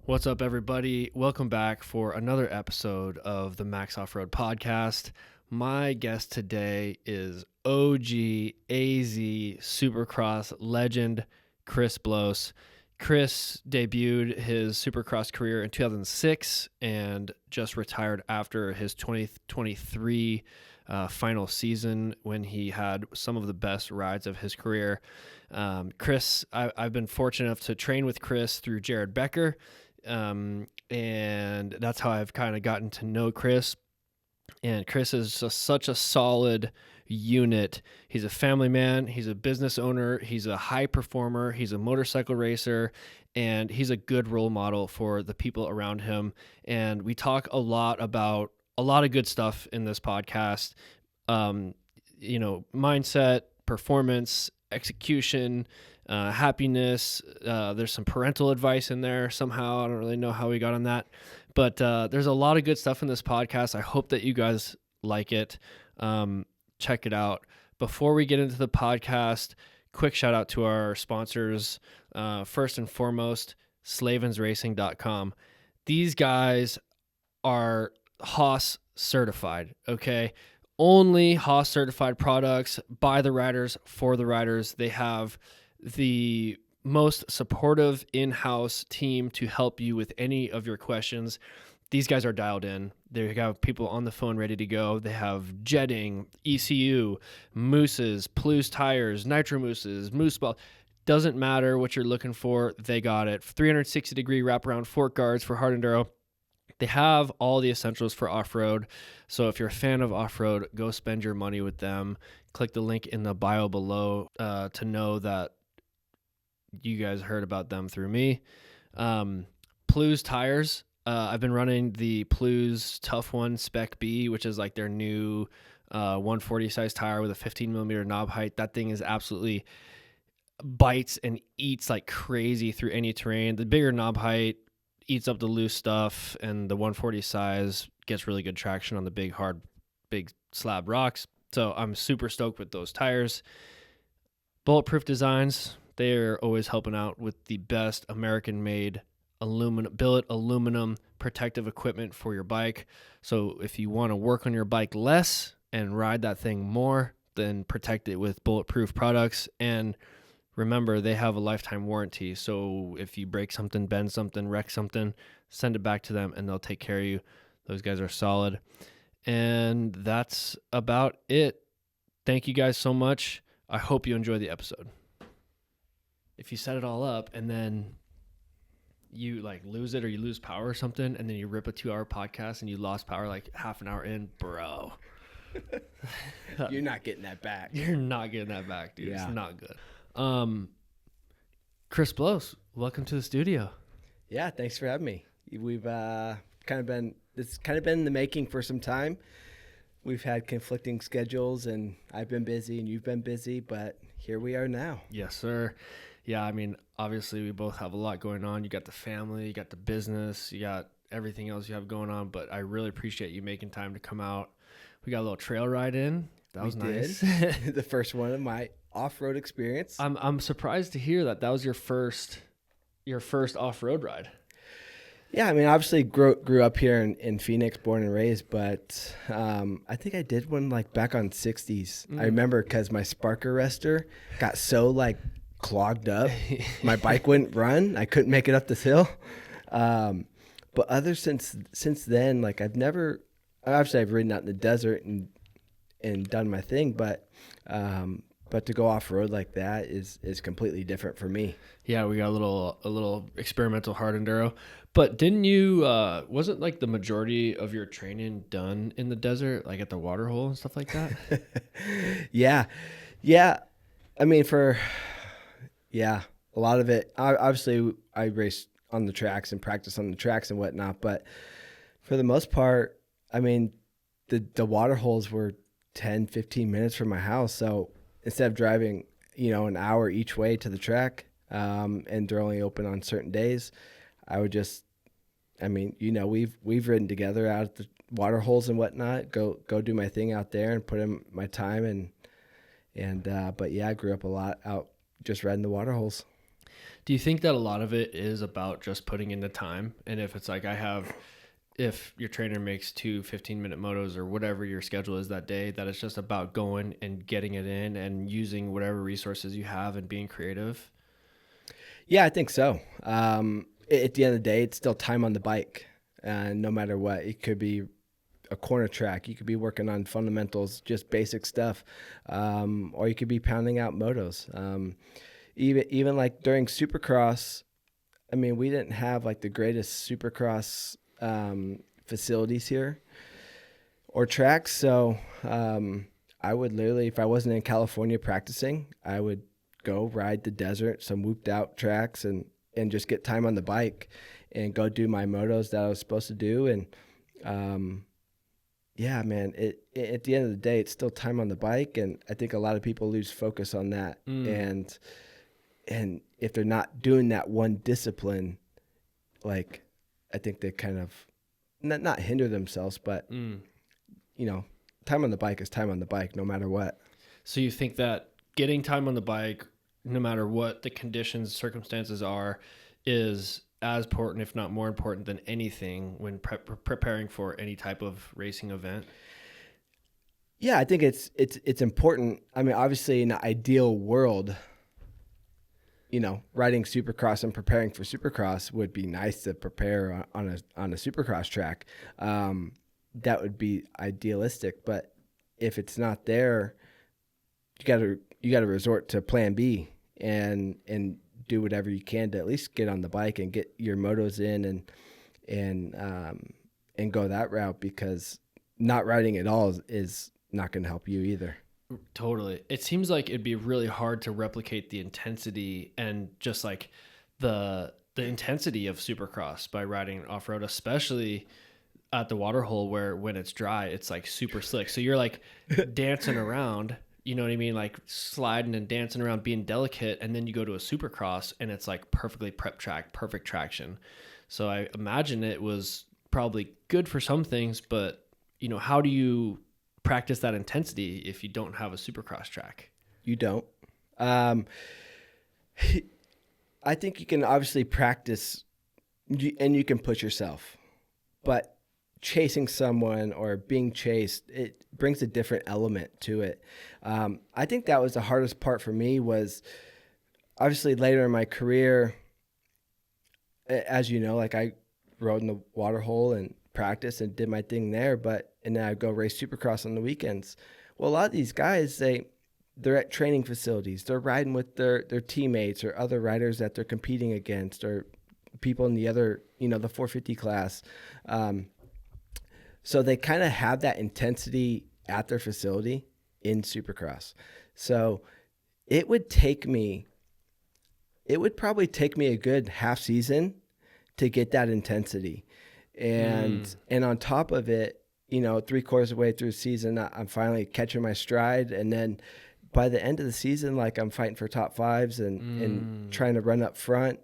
What's up, everybody? Welcome back for another episode of the Max Off-Road Podcast. My guest today is OG AZ Supercross legend Chris Blose. Chris debuted his Supercross career in 2006 and just retired after his 2023 final season when he had some of the best rides of his career. Chris, I've been fortunate enough to train with Chris through Jared Becker. And that's how I've kind of gotten to know Chris. And Chris is just such a solid unit. He's a family man. He's a business owner. He's a high performer. He's a motorcycle racer. And he's a good role model for the people around him. And we talk a lot about a lot of good stuff in this podcast. Mindset, performance, execution, happiness. There's some parental advice in there somehow. I don't really know how we got on that, but there's a lot of good stuff in this podcast. I hope that you guys like it. Check it out. Before we get into the podcast, quick shout out to our sponsors. First and foremost, slavensracing.com. These guys are Haas certified, okay? Only Haas certified products by the riders, for the riders. They have the most supportive in-house team to help you with any of your questions. These guys are dialed in. They have people on the phone ready to go. They have jetting, ECU, mousses, Plus tires, nitro mousses, moose ball. Doesn't matter what you're looking for. They got it. 360-degree wraparound fork guards for hard enduro. They have all the essentials for off-road. So if you're a fan of off-road, go spend your money with them. Click the link in the bio below to know that you guys heard about them through me. Plus tires. I've been running the Plus Tough One Spec B, which is like their new 140 size tire with a 15 millimeter knob height. That thing is absolutely bites and eats like crazy through any terrain. The bigger knob height eats up the loose stuff, and the 140 size gets really good traction on the big slab rocks. So I'm super stoked with those tires. Bulletproof Designs, they're always helping out with the best American-made billet aluminum protective equipment for your bike. So if you want to work on your bike less and ride that thing more, then protect it with bulletproof products. And remember, they have a lifetime warranty. So if you break something, bend something, wreck something, send it back to them and they'll take care of you. Those guys are solid. And that's about it. Thank you guys so much. I hope you enjoy the episode. If you set it all up and then you like lose it or you lose power or something, and then you rip a 2-hour podcast and you lost power like half an hour in, bro. You're not getting that back. You're not getting that back, dude. Yeah. It's not good. Chris Blose, welcome to the studio. Yeah, thanks for having me. We've it's kind of been in the making for some time. We've had conflicting schedules, and I've been busy and you've been busy, but here we are now. Yes, sir. Yeah, I mean, obviously we both have a lot going on. You got the family, you got the business, you got everything else you have going on, but I really appreciate you making time to come out. We got a little trail ride in. That was nice. The first one of my off-road experience. I'm surprised to hear that was your first off-road ride. Yeah, I mean, obviously grew up here in Phoenix, born and raised, but I think I did one like back on 60s. I remember because my spark arrestor got so like clogged up, my bike wouldn't run. I couldn't make it up this hill. But other since then, like I've ridden out in the desert and done my thing, but to go off road like that is completely different for me. Yeah, we got a little experimental hard enduro. But didn't you wasn't like the majority of your training done in the desert, like at the water hole and stuff like that? Yeah. I mean, a lot of it. Obviously, I race on the tracks and practice on the tracks and whatnot, but for the most part, I mean, the water holes were 10, 15 minutes from my house. So instead of driving, an hour each way to the track, and they're only open on certain days, I would just, we've ridden together out at the water holes and whatnot, go do my thing out there and put in my time. But yeah, I grew up a lot out just riding the water holes. Do you think that a lot of it is about just putting in the time? And if it's like if your trainer makes 2 15-minute motos or whatever your schedule is that day, that it's just about going and getting it in and using whatever resources you have and being creative? Yeah, I think so. At the end of the day, it's still time on the bike. And no matter what, it could be a corner track. You could be working on fundamentals, just basic stuff. Or you could be pounding out motos. Even like during Supercross, I mean, we didn't have like the greatest Supercross facilities here or tracks. So I would literally, if I wasn't in California practicing, I would go ride the desert, some whooped out tracks, and just get time on the bike and go do my motos that I was supposed to do. And yeah, man, at the end of the day, it's still time on the bike. And I think a lot of people lose focus on that. And if they're not doing that one discipline, like, I think they kind of not hinder themselves, but time on the bike is time on the bike, no matter what. So you think that getting time on the bike, no matter what the conditions, circumstances are, is as important, if not more important than anything when preparing for any type of racing event? Yeah, I think it's important. I mean, obviously in an ideal world, riding Supercross and preparing for Supercross would be nice to prepare on a Supercross track. That would be idealistic, but if it's not there, you got to resort to plan B and do whatever you can to at least get on the bike and get your motos in and go that route, because not riding at all is not going to help you either. Totally. It seems like it'd be really hard to replicate the intensity and just like the intensity of Supercross by riding off-road, especially at the water hole where when it's dry, it's like super slick. So you're like dancing around, you know what I mean? Like sliding and dancing around, being delicate. And then you go to a Supercross and it's like perfectly prep track, perfect traction. So I imagine it was probably good for some things, but how do you practice that intensity if you don't have a Supercross track? You don't. I think you can obviously practice and you can push yourself, but chasing someone or being chased, it brings a different element to it. I think that was the hardest part for me, was obviously later in my career, as you know, like I rode in the water hole and practice and did my thing there, and then I'd go race Supercross on the weekends. Well, a lot of these guys, they're at training facilities. They're riding with their teammates or other riders that they're competing against, or people in the other, the 450 class. So they kind of have that intensity at their facility in Supercross. So it would probably take me a good half season to get that intensity. And on top of it, 3/4 of the way through the season, I'm finally catching my stride. And then by the end of the season, like I'm fighting for top fives and trying to run up front.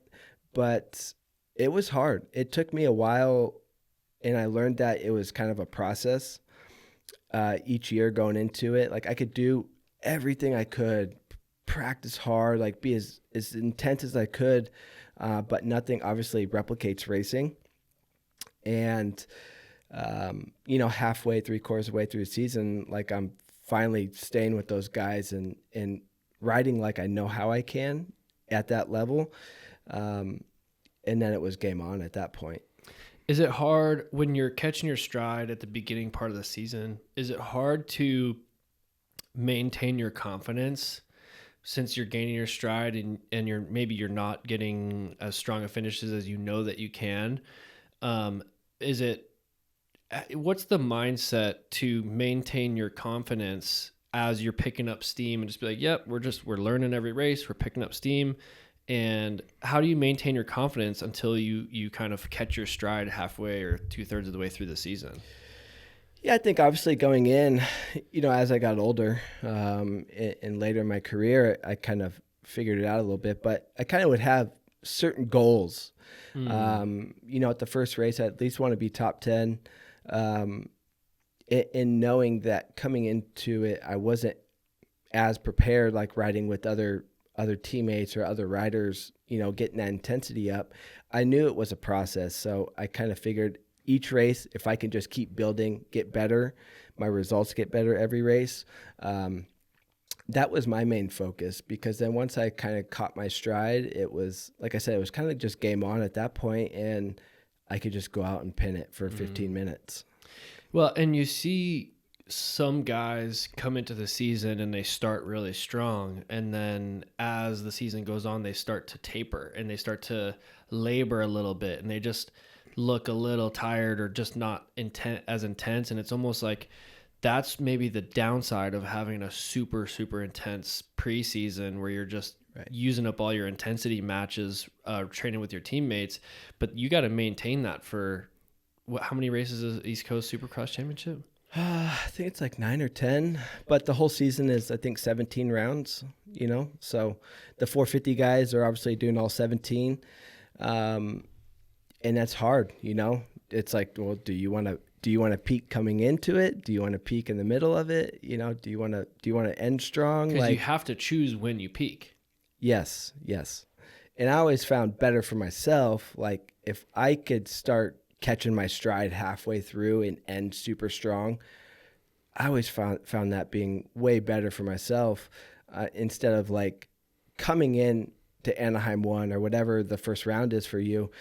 But it was hard. It took me a while, and I learned that it was kind of a process each year going into it. Like I could do everything I could, practice hard, like be as intense as I could, but nothing obviously replicates racing. And, halfway, 3/4 of the way through the season, like I'm finally staying with those guys and riding like I know how I can at that level. And then it was game on at that point. Is it hard when you're catching your stride at the beginning part of the season? Is it hard to maintain your confidence since you're gaining your stride and you're not getting as strong a finishes as you know that you can? What's the mindset to maintain your confidence as you're picking up steam and just be like, yep, we're learning every race, we're picking up steam? And how do you maintain your confidence until you kind of catch your stride halfway or 2/3 of the way through the season? Yeah, I think obviously going in, as I got older, and later in my career, I kind of figured it out a little bit, but I kind of would have certain goals. At the first race, I at least want to be top 10. In knowing that coming into it, I wasn't as prepared, like riding with other teammates or other riders, getting that intensity up. I knew it was a process. So I kind of figured each race, if I can just keep building, get better, my results get better every race. That was my main focus, because then once I kind of caught my stride, it was, like I said, it was kind of just game on at that point, and I could just go out and pin it for 15 minutes. Well, and you see some guys come into the season and they start really strong, and then as the season goes on, they start to taper and they start to labor a little bit, and they just look a little tired or just not as intense. And it's almost like that's maybe the downside of having a super, super intense preseason where you're just using up all your intensity matches, training with your teammates. But you got to maintain that for how many races is East Coast Supercross Championship? I think it's like 9 or 10, but the whole season is, I think, 17 rounds, So the 450 guys are obviously doing all 17. And that's hard, It's like, well, do you want to peak coming into it? Do you want to peak in the middle of it? Do you want to end strong? Because you have to choose when you peak. Yes. And I always found better for myself, like if I could start catching my stride halfway through and end super strong, I always found that being way better for myself, instead of like coming in to Anaheim 1 or whatever the first round is for you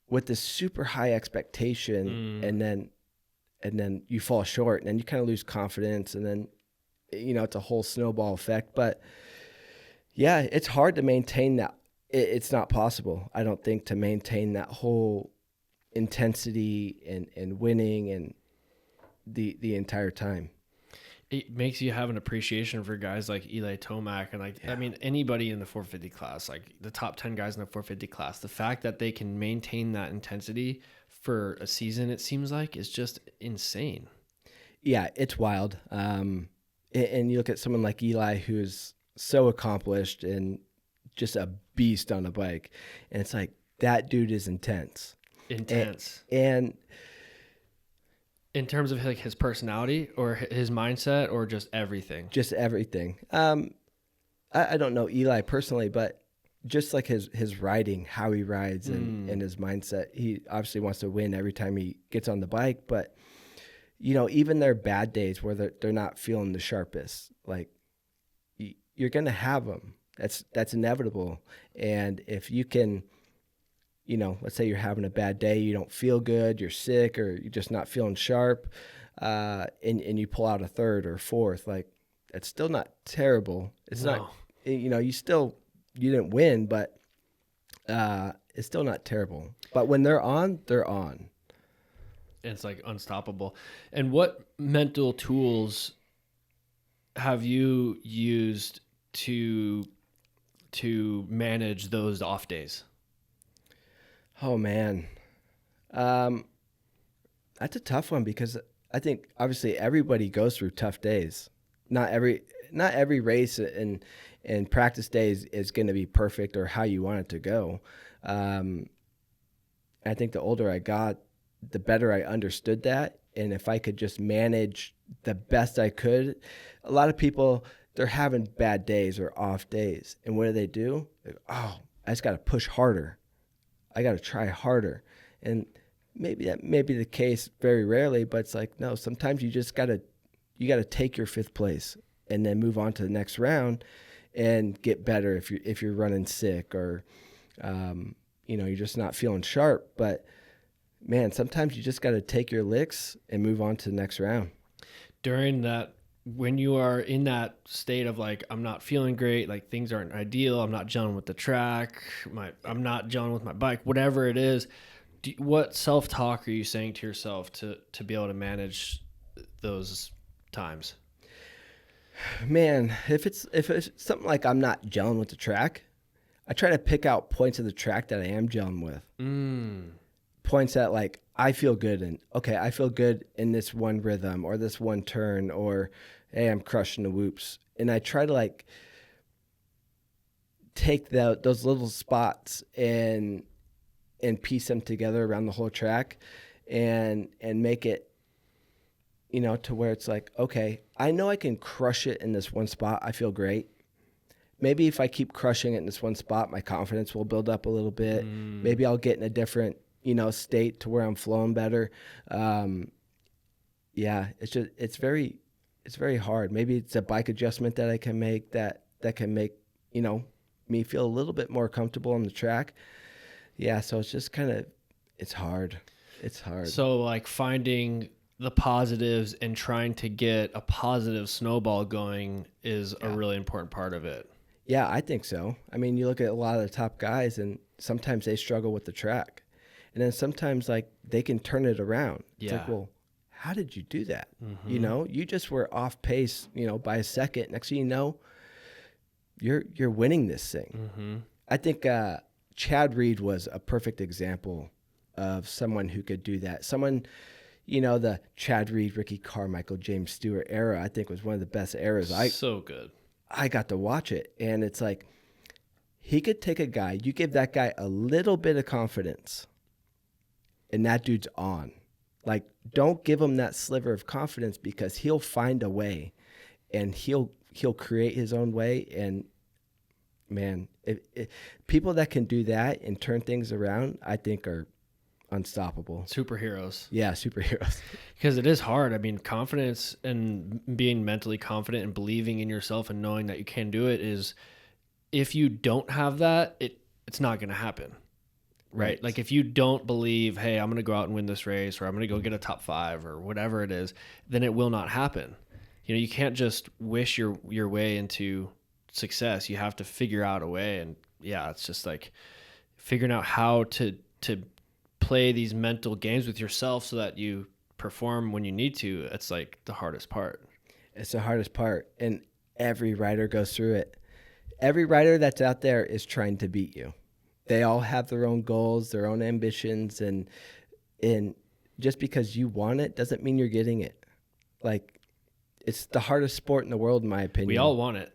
with this super high expectation, and then you fall short, and then you kind of lose confidence, and then it's a whole snowball effect. But yeah, it's hard to maintain that. It's not possible, I don't think, to maintain that whole intensity and winning and the entire time. It makes you have an appreciation for guys like Eli Tomac and I mean anybody in the 450 class, like the top 10 guys in the 450 class. The fact that they can maintain that intensity for a season, it seems like, is just insane. Yeah, it's wild. And you look at someone like Eli, who's so accomplished and just a beast on a bike, and it's like, that dude is intense. And in terms of like his personality or his mindset or just everything? Just everything. I don't know Eli personally, but just like his riding, how he rides and his mindset. He obviously wants to win every time he gets on the bike, but even their bad days where they're not feeling the sharpest, like you're going to have them. That's inevitable. And if you can, let's say you're having a bad day, you don't feel good, you're sick, or you're just not feeling sharp, and you pull out a third or fourth, like, it's still not terrible. It's not, you didn't win, but it's still not terrible. But when they're on, they're on. It's like unstoppable. And what mental tools have you used to manage those off days? Oh man. That's a tough one, because I think obviously everybody goes through tough days. Not every race and practice days is going to be perfect or how you want it to go. I think the older I got, the better I understood that. And if I could just manage the best I could, a lot of people, they're having bad days or off days. And what do? Oh, I just got to push harder. I got to try harder. And maybe that may be the case very rarely, but it's like, no, sometimes you just got to take your 5th place and then move on to the next round and get better if you're running sick or, you're just not feeling sharp. But man, sometimes you just got to take your licks and move on to the next round. During that, when you are in that state of like, I'm not feeling great, like things aren't ideal, I'm not gelling with the track, I'm not gelling with my bike, whatever it is, what self-talk are you saying to yourself to be able to manage those times? Man, if it's something like I'm not gelling with the track, I try to pick out points of the track that I am gelling with. Points that like I feel good in. Okay, I feel good in this one rhythm or this one turn, or hey, I'm crushing the whoops. And I try to like take those little spots and piece them together around the whole track and make it, to where it's like, okay, I know I can crush it in this one spot. I feel great. maybe if I keep crushing it in this one spot, my confidence will build up a little bit. Maybe I'll get in a different, state to where I'm flowing better. Yeah, it's very hard. Maybe it's a bike adjustment that I can make that can make, me feel a little bit more comfortable on the track. Yeah, so it's just it's hard. It's hard. So like finding the positives and trying to get a positive snowball going is a really important part of it. Yeah, I think so. I mean, you look at a lot of the top guys and sometimes they struggle with the track. And then sometimes like they can turn it around. It's like, well, how did you do that? You just were off pace, by a second. Next thing you know, you're winning this thing. I think Chad Reed was a perfect example of someone who could do that. Someone, the Chad Reed, Ricky Carmichael, James Stewart era, I think was one of the best eras. So good. I got to watch it, and it's like he could take a guy, you give that guy a little bit of confidence, and that dude's on. Like, don't give him that sliver of confidence because he'll find a way, and he'll create his own way. And man, people that can do that and turn things around, I think are unstoppable. Superheroes. Yeah, superheroes. Because it is hard. I mean, confidence and being mentally confident and believing in yourself and knowing that you can do it is, if you don't have that, it's not going to happen. Right? Like if you don't believe, hey, I'm going to go out and win this race, or I'm going to go get a top 5 or whatever it is, then it will not happen. You can't just wish your way into success. You have to figure out a way. And yeah, it's just like figuring out how to play these mental games with yourself so that you perform when you need to. It's like the hardest part. It's the hardest part. And every rider goes through it. Every rider that's out there is trying to beat you. They all have their own goals, their own ambitions. And just because you want it doesn't mean you're getting it. Like, it's the hardest sport in the world, in my opinion. We all want it.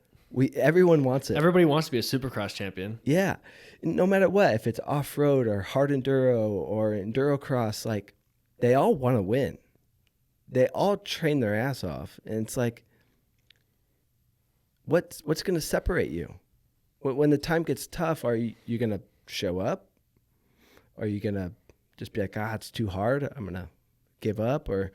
Everyone wants it. Everybody wants to be a Supercross champion. Yeah. No matter what, if it's off-road or hard enduro or enduro cross, like, they all want to win. They all train their ass off. And it's like, what's going to separate you? When the time gets tough, are you going to show up? Are you going to just be like, it's too hard, I'm going to give up? Or,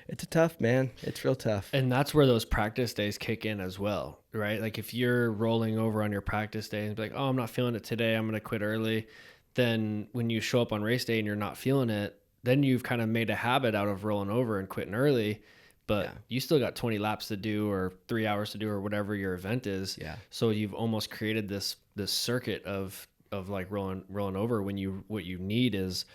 it's tough, man. It's real tough. And that's where those practice days kick in as well, right? Like if you're rolling over on your practice day and be like, I'm not feeling it today, I'm going to quit early. Then when you show up on race day and you're not feeling it, then you've kind of made a habit out of rolling over and quitting early, but you still got 20 laps to do or 3 hours to do or whatever your event is. Yeah. So you've almost created this circuit of like rolling over when what you need is,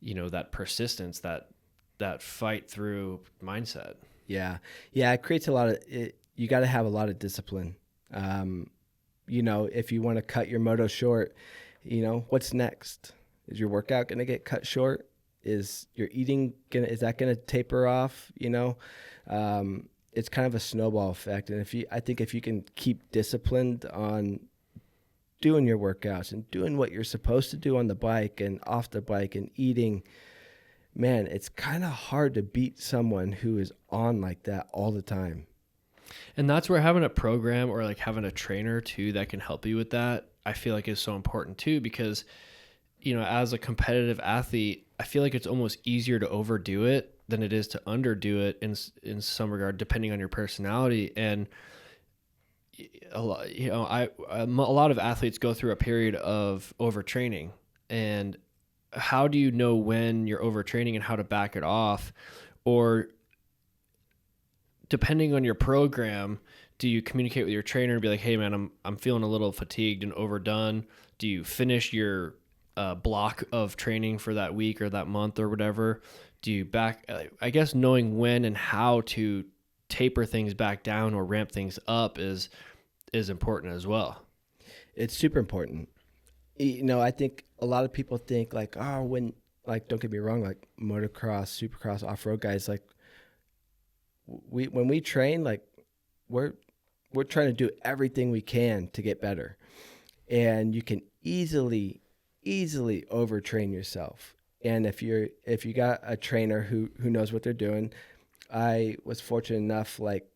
that persistence, that fight through mindset. Yeah. It creates a lot of it. You got to have a lot of discipline. If you want to cut your moto short, what's next? Is your workout going to get cut short? Is your eating is that going to taper off? It's kind of a snowball effect. And I think if you can keep disciplined on doing your workouts and doing what you're supposed to do on the bike and off the bike and eating, man, it's kind of hard to beat someone who is on like that all the time. And that's where having a program or like having a trainer too that can help you with that, I feel like is so important too, because, as a competitive athlete, I feel like it's almost easier to overdo it than it is to underdo it in some regard, depending on your personality. And a lot of athletes go through a period of overtraining, and how do you know when you're overtraining and how to back it off? Or depending on your program, do you communicate with your trainer and be like, hey man, I'm feeling a little fatigued and overdone? Do you finish your block of training for that week or that month or whatever? Do you I guess knowing when and how to taper things back down or ramp things up is important as well. It's super important. I think a lot of people think like, don't get me wrong, like motocross, supercross, off-road guys, like when we train, like we're trying to do everything we can to get better. And you can easily overtrain yourself. And if you got a trainer who knows what they're doing, I was fortunate enough, like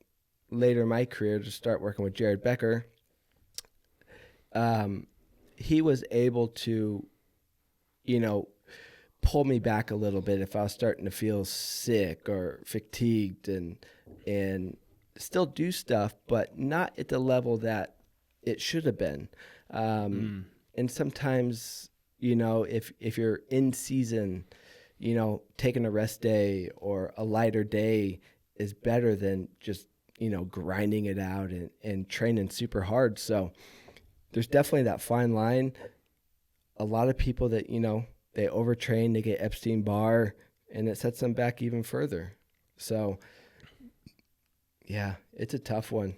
later in my career to start working with Jared Becker, he was able to, pull me back a little bit if I was starting to feel sick or fatigued, and still do stuff, but not at the level that it should have been. And sometimes, if you're in season, taking a rest day or a lighter day is better than just, grinding it out and training super hard. So there's definitely that fine line. A lot of people that, they overtrain, they get Epstein-Barr, and it sets them back even further. So yeah, it's a tough one.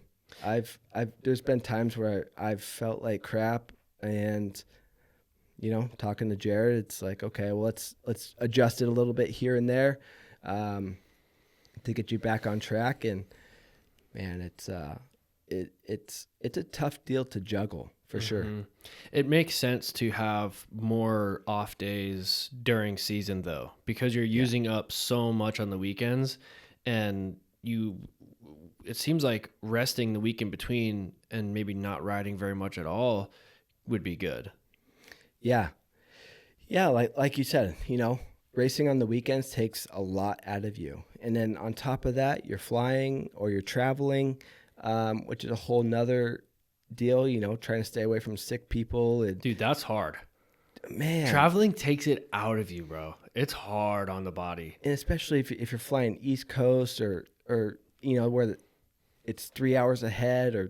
There's been times where I've felt like crap, and talking to Jared, it's like, okay, well, let's adjust it a little bit here and there, to get you back on track. And man, it's a tough deal to juggle for sure. It makes sense to have more off days during season though, because you're using up so much on the weekends, and it seems like resting the week in between and maybe not riding very much at all would be good. Yeah. Yeah. Like you said, racing on the weekends takes a lot out of you. And then on top of that, you're flying or you're traveling, which is a whole nother deal, trying to stay away from sick people. Dude, that's hard. Man. Traveling takes it out of you, bro. It's hard on the body. And especially if you're flying East Coast or where it's 3 hours ahead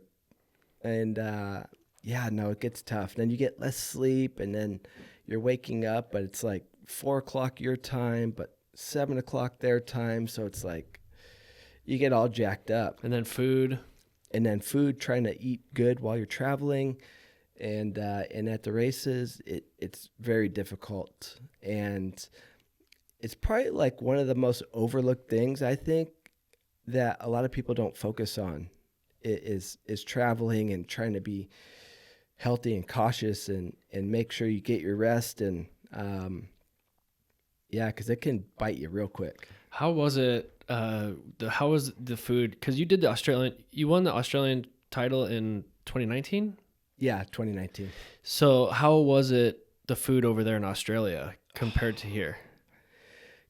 it gets tough. Then you get less sleep, and then you're waking up, but it's like 4 o'clock your time, but 7 o'clock their time. So it's like you get all jacked up. And then food, trying to eat good while you're traveling. And at the races, it's very difficult. And it's probably like one of the most overlooked things, I think, that a lot of people don't focus on is traveling and trying to be healthy and cautious and make sure you get your rest. And because it can bite you real quick. How was it? How was the food? Because you won the Australian title in 2019. Yeah, 2019. So how was it, the food over there in Australia compared to here?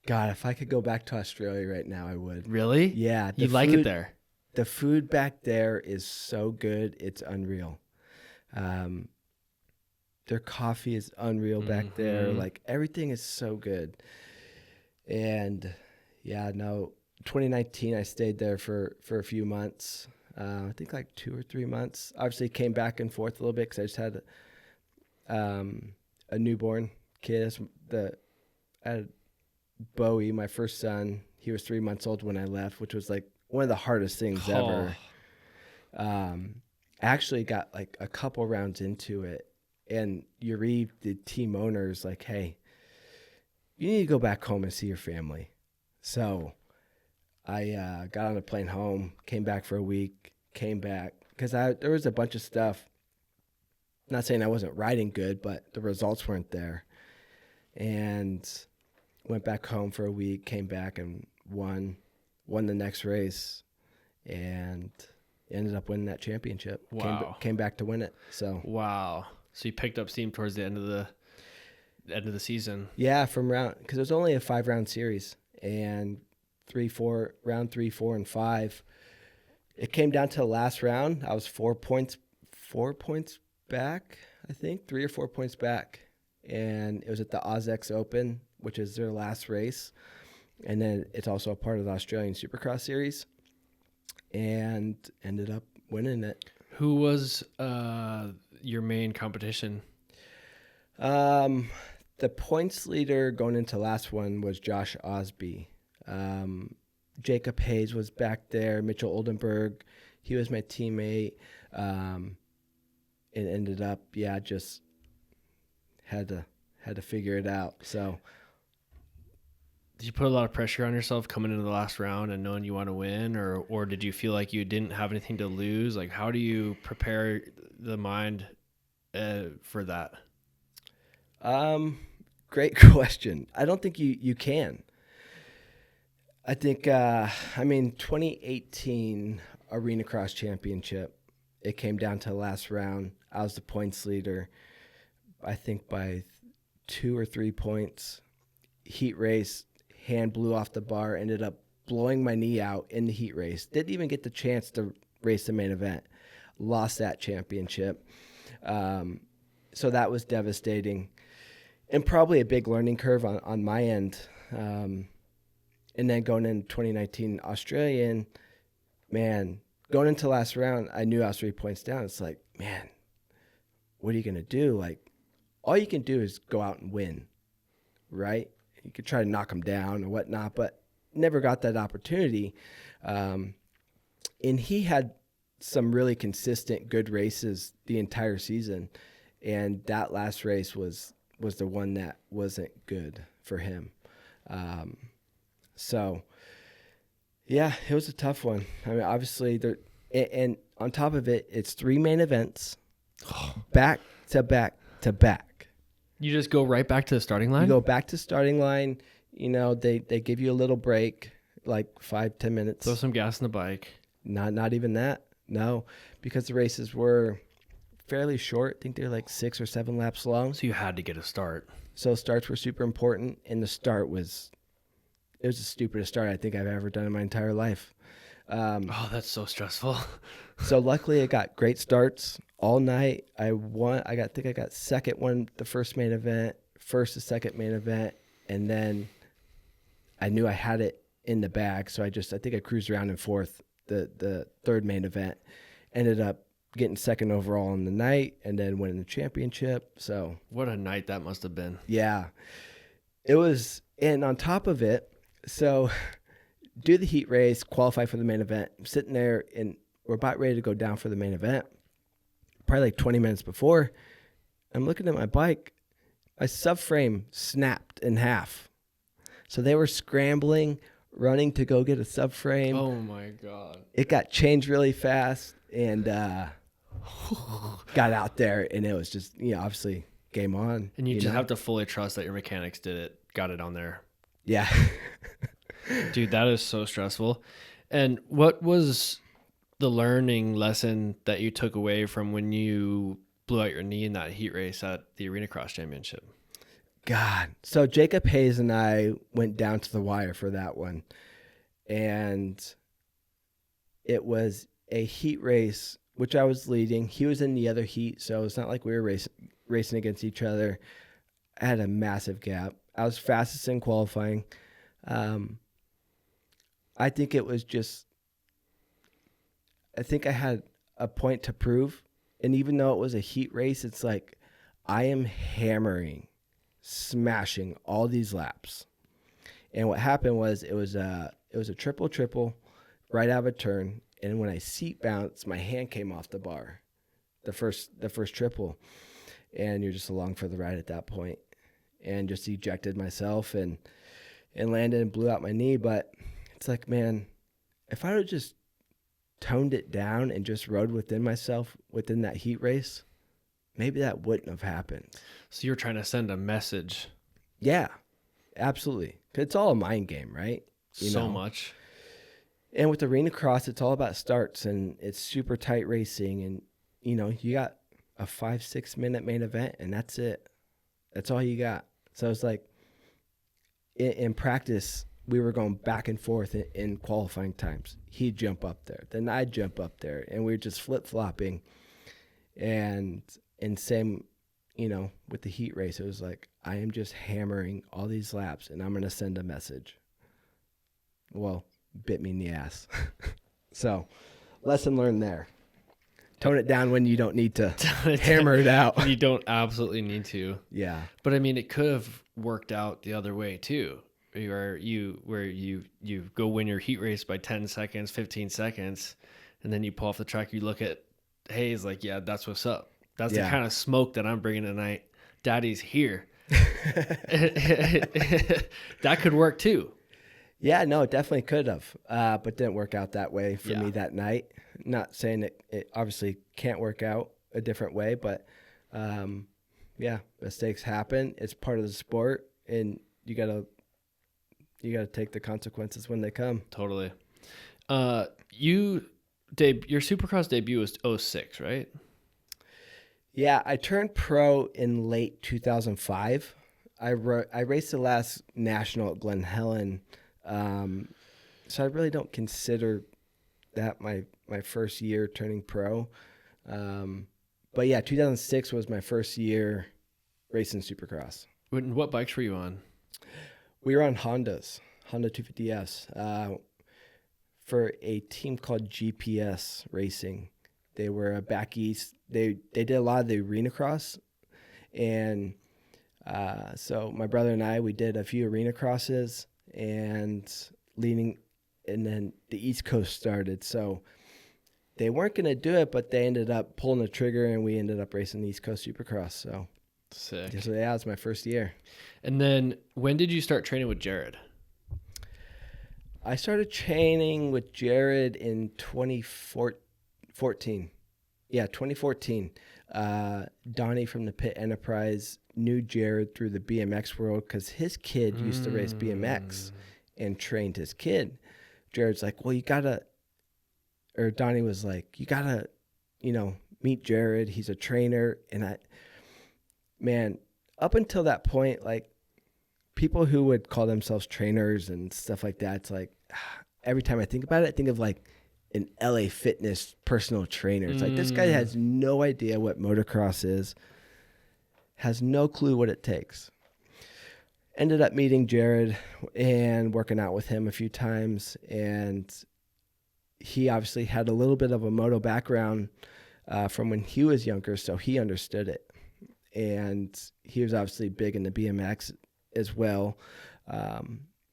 God, if I could go back to Australia right now, I would. Really? Yeah. You like it there? The food back there is so good. It's unreal. Their coffee is unreal back there. Like, everything is so good. And 2019, I stayed there for a few months. I think like 2 or 3 months. Obviously came back and forth a little bit because I just had a newborn kid. I had Bowie, my first son. He was 3 months old when I left, which was like one of the hardest things ever. I actually got like a couple rounds into it, and Yuri, the team owner, is like, hey, you need to go back home and see your family. So I got on a plane home, came back for a week, came back because there was a bunch of stuff. Not saying I wasn't riding good, but the results weren't there. And went back home for a week, came back and won the next race, and ended up winning that championship. Wow. Came back to win it. So wow. So you picked up steam towards the end of the season. Yeah, because it was only a 5-round series, and round 3, 4, and 5. It came down to the last round. I was 4 points back, I think, 3 or 4 points back. And it was at the AusX Open, which is their last race. And then it's also a part of the Australian Supercross Series, and ended up winning it. Who was your main competition? The points leader going into last one was Josh Osby. Jacob Hayes was back there. Mitchell Oldenburg, he was my teammate. It ended up, just had to figure it out. So, did you put a lot of pressure on yourself coming into the last round and knowing you want to win, or did you feel like you didn't have anything to lose? Like, how do you prepare the mind for that? Great question. I don't think you can. I think, 2018, arena cross championship. It came down to the last round. I was the points leader, I think by 2 or 3 points. Heat race, hand blew off the bar, ended up blowing my knee out in the heat race. Didn't even get the chance to race the main event. Lost that championship. So that was devastating and probably a big learning curve on my end. And then going into 2019 Australian, man, going into last round, I knew I was 3 points down. It's like, man, what are you going to do? Like, all you can do is go out and win, right? You could try to knock them down or whatnot, but never got that opportunity. And he had some really consistent good races the entire season. And that last race was the one that wasn't good for him. So, yeah, it was a tough one. I mean, obviously, and on top of it, it's 3 main events, back to back to back. You just go right back to the starting line? You go back to starting line. You know, they give you a little break, like 5-10 minutes. Throw some gas in the bike. Not even that. No, because the races were fairly short. I think they're like 6 or 7 laps long. So you had to get a start. So starts were super important, and the start was the stupidest start I think I've ever done in my entire life. Oh, that's so stressful. So luckily, I got great starts all night. I think I got second one the first main event, first the second main event, and then I knew I had it in the bag. So I think I cruised around in fourth the third main event. Ended up getting second overall in the night, and then winning the championship. So what a night that must have been. Yeah, it was. And on top of it, so do the heat race, qualify for the main event. I'm sitting there, and we're about ready to go down for the main event. Probably like 20 minutes before, I'm looking at my bike. My subframe snapped in half. So they were scrambling, running to go get a subframe. Oh, my God. It got changed really fast, and got out there, and it was just, obviously game on. And you just have to fully trust that your mechanics got it on there. Yeah. Dude, that is so stressful. And what was the learning lesson that you took away from when you blew out your knee in that heat race at the Arena Cross Championship? God. So Jacob Hayes and I went down to the wire for that one. And it was a heat race, which I was leading. He was in the other heat, so it's not like we were racing against each other. I had a massive gap. I was fastest in qualifying. I think it was I think I had a point to prove. And even though it was a heat race, it's like I am hammering, smashing all these laps. And what happened was it was a triple right out of a turn. And when I seat bounced, my hand came off the bar, the first triple. And you're just along for the ride at that point. And just ejected myself and landed and blew out my knee. But it's like, man, if I would have just toned it down and just rode within myself within that heat race, maybe that wouldn't have happened. So you're trying to send a message. Yeah, absolutely. 'Cause it's all a mind game, right? So much. And with Arena Cross, it's all about starts, and it's super tight racing. And, you got a 5-6 minute main event, and that's it. That's all you got. So it's like in practice, we were going back and forth in qualifying times. He'd jump up there, then I'd jump up there, and we were just flip-flopping. And same, with the heat race, it was like, I am just hammering all these laps, and I'm going to send a message. Well, bit me in the ass. So, lesson learned there. Tone it down when you don't need to hammer it out. You don't absolutely need to. Yeah. But I mean, it could have worked out the other way too. Where you go win your heat race by 10 seconds, 15 seconds, and then you pull off the track, you look at Hayes like, yeah, that's what's up. That's the kind of smoke that I'm bringing tonight. Daddy's here. That could work too. Yeah, no, it definitely could have, but didn't work out that way for me that night. Not saying it obviously can't work out a different way, but mistakes happen. It's part of the sport, and you gotta take the consequences when they come. Totally. You your Supercross debut was '06, right? Yeah, I turned pro in late 2005. I raced the last national at Glen Helen, so I really don't consider that my first year turning pro. But yeah, 2006 was my first year racing Supercross. What bikes were you on? We were on Honda 250S, for a team called GPS Racing. They were back east. They did a lot of the arena cross, and so my brother and I, we did a few arena crosses and then the East Coast started. So they weren't going to do it, but they ended up pulling the trigger, and we ended up racing the East Coast Supercross. So sick. So yeah, it was my first year. And then when did you start training with Jared? I started training with Jared in 2014. Yeah, 2014. Donnie from the Pit Enterprise knew Jared through the BMX world because his kid used to race BMX and trained his kid. Jared's like, well, Donnie was like, you gotta, meet Jared. He's a trainer. And up until that point, like, people who would call themselves trainers and stuff like that, it's like, every time I think about it, I think of like an LA Fitness personal trainer. It's like, this guy has no idea what motocross is, has no clue what it takes. Ended up meeting Jared and working out with him a few times. And he obviously had a little bit of a moto background from when he was younger, so he understood it. And he was obviously big into BMX as well.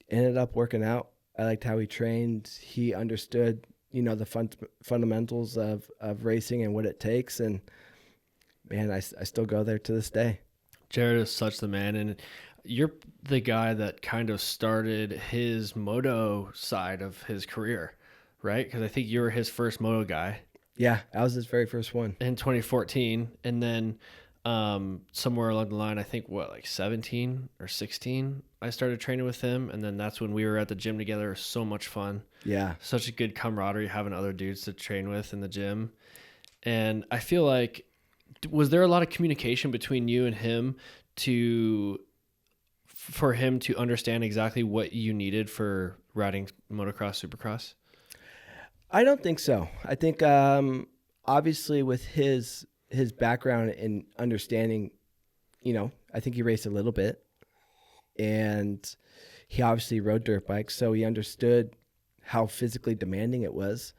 Ended up working out. I liked how he trained. He understood, the fundamentals of racing and what it takes. And man, I still go there to this day. Jared is such the man, and you're the guy that kind of started his moto side of his career, right? Because I think you were his first moto guy. Yeah, I was his very first one. In 2014, and then somewhere along the line, I think, 17 or 16, I started training with him, and then that's when we were at the gym together. It was so much fun. Yeah. Such a good camaraderie having other dudes to train with in the gym. And I feel like, was there a lot of communication between you and him for him to understand exactly what you needed for riding motocross, supercross? I don't think so. I think obviously with his background in understanding, I think he raced a little bit, and he obviously rode dirt bikes, so he understood how physically demanding it was.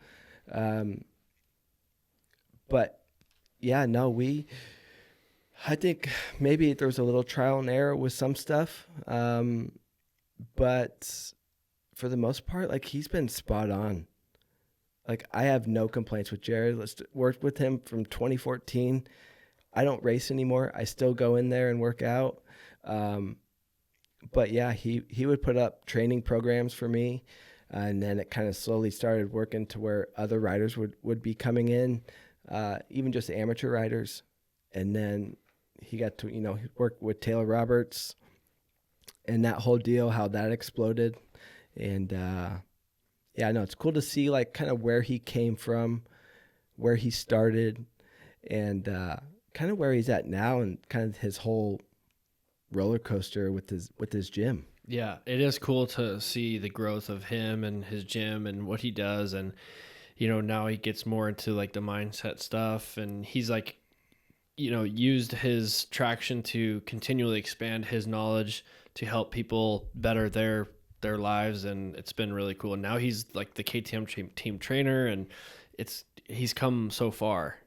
But yeah, no, I think maybe there was a little trial and error with some stuff, but for the most part, like, he's been spot on. Like, I have no complaints with Jared. Let's work with him from 2014. I don't race anymore. I still go in there and work out. But yeah, he would put up training programs for me. And then it kind of slowly started working to where other riders would be coming in, even just amateur riders. And then he got to, work with Taylor Roberts and that whole deal, how that exploded. And, yeah, no, it's cool to see, like, kind of where he came from, where he started, and kind of where he's at now, and kind of his whole roller coaster with his gym. Yeah, it is cool to see the growth of him and his gym and what he does. And, now he gets more into, like, the mindset stuff, and he's, like, used his traction to continually expand his knowledge to help people better their lives, and it's been really cool. And now he's like the KTM team trainer, and he's come so far.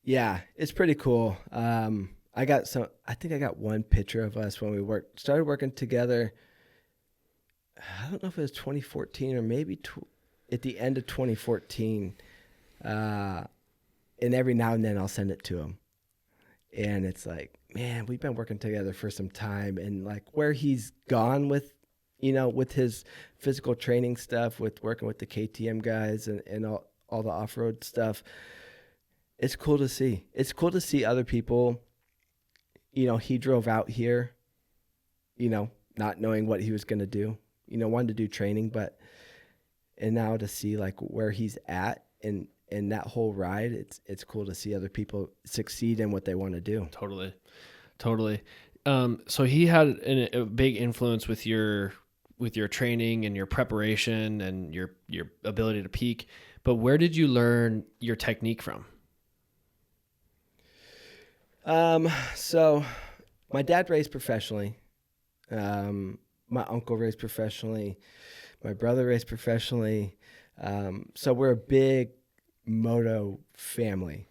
Yeah, it's pretty cool. I think I got one picture of us when we started working together. I don't know if it was 2014 or maybe at the end of 2014. And every now and then I'll send it to him. And it's like, man, we've been working together for some time, and like where he's gone with his physical training stuff, with working with the KTM guys and all the off-road stuff, it's cool to see. It's cool to see other people, he drove out here, not knowing what he was going to do, wanted to do training, and now to see like where he's at in that whole ride, it's cool to see other people succeed in what they want to do. Totally. So he had a big influence with your training and your preparation and your ability to peak. But where did you learn your technique from? So my dad raced professionally. My uncle raced professionally. My brother raced professionally. So we're a big moto family.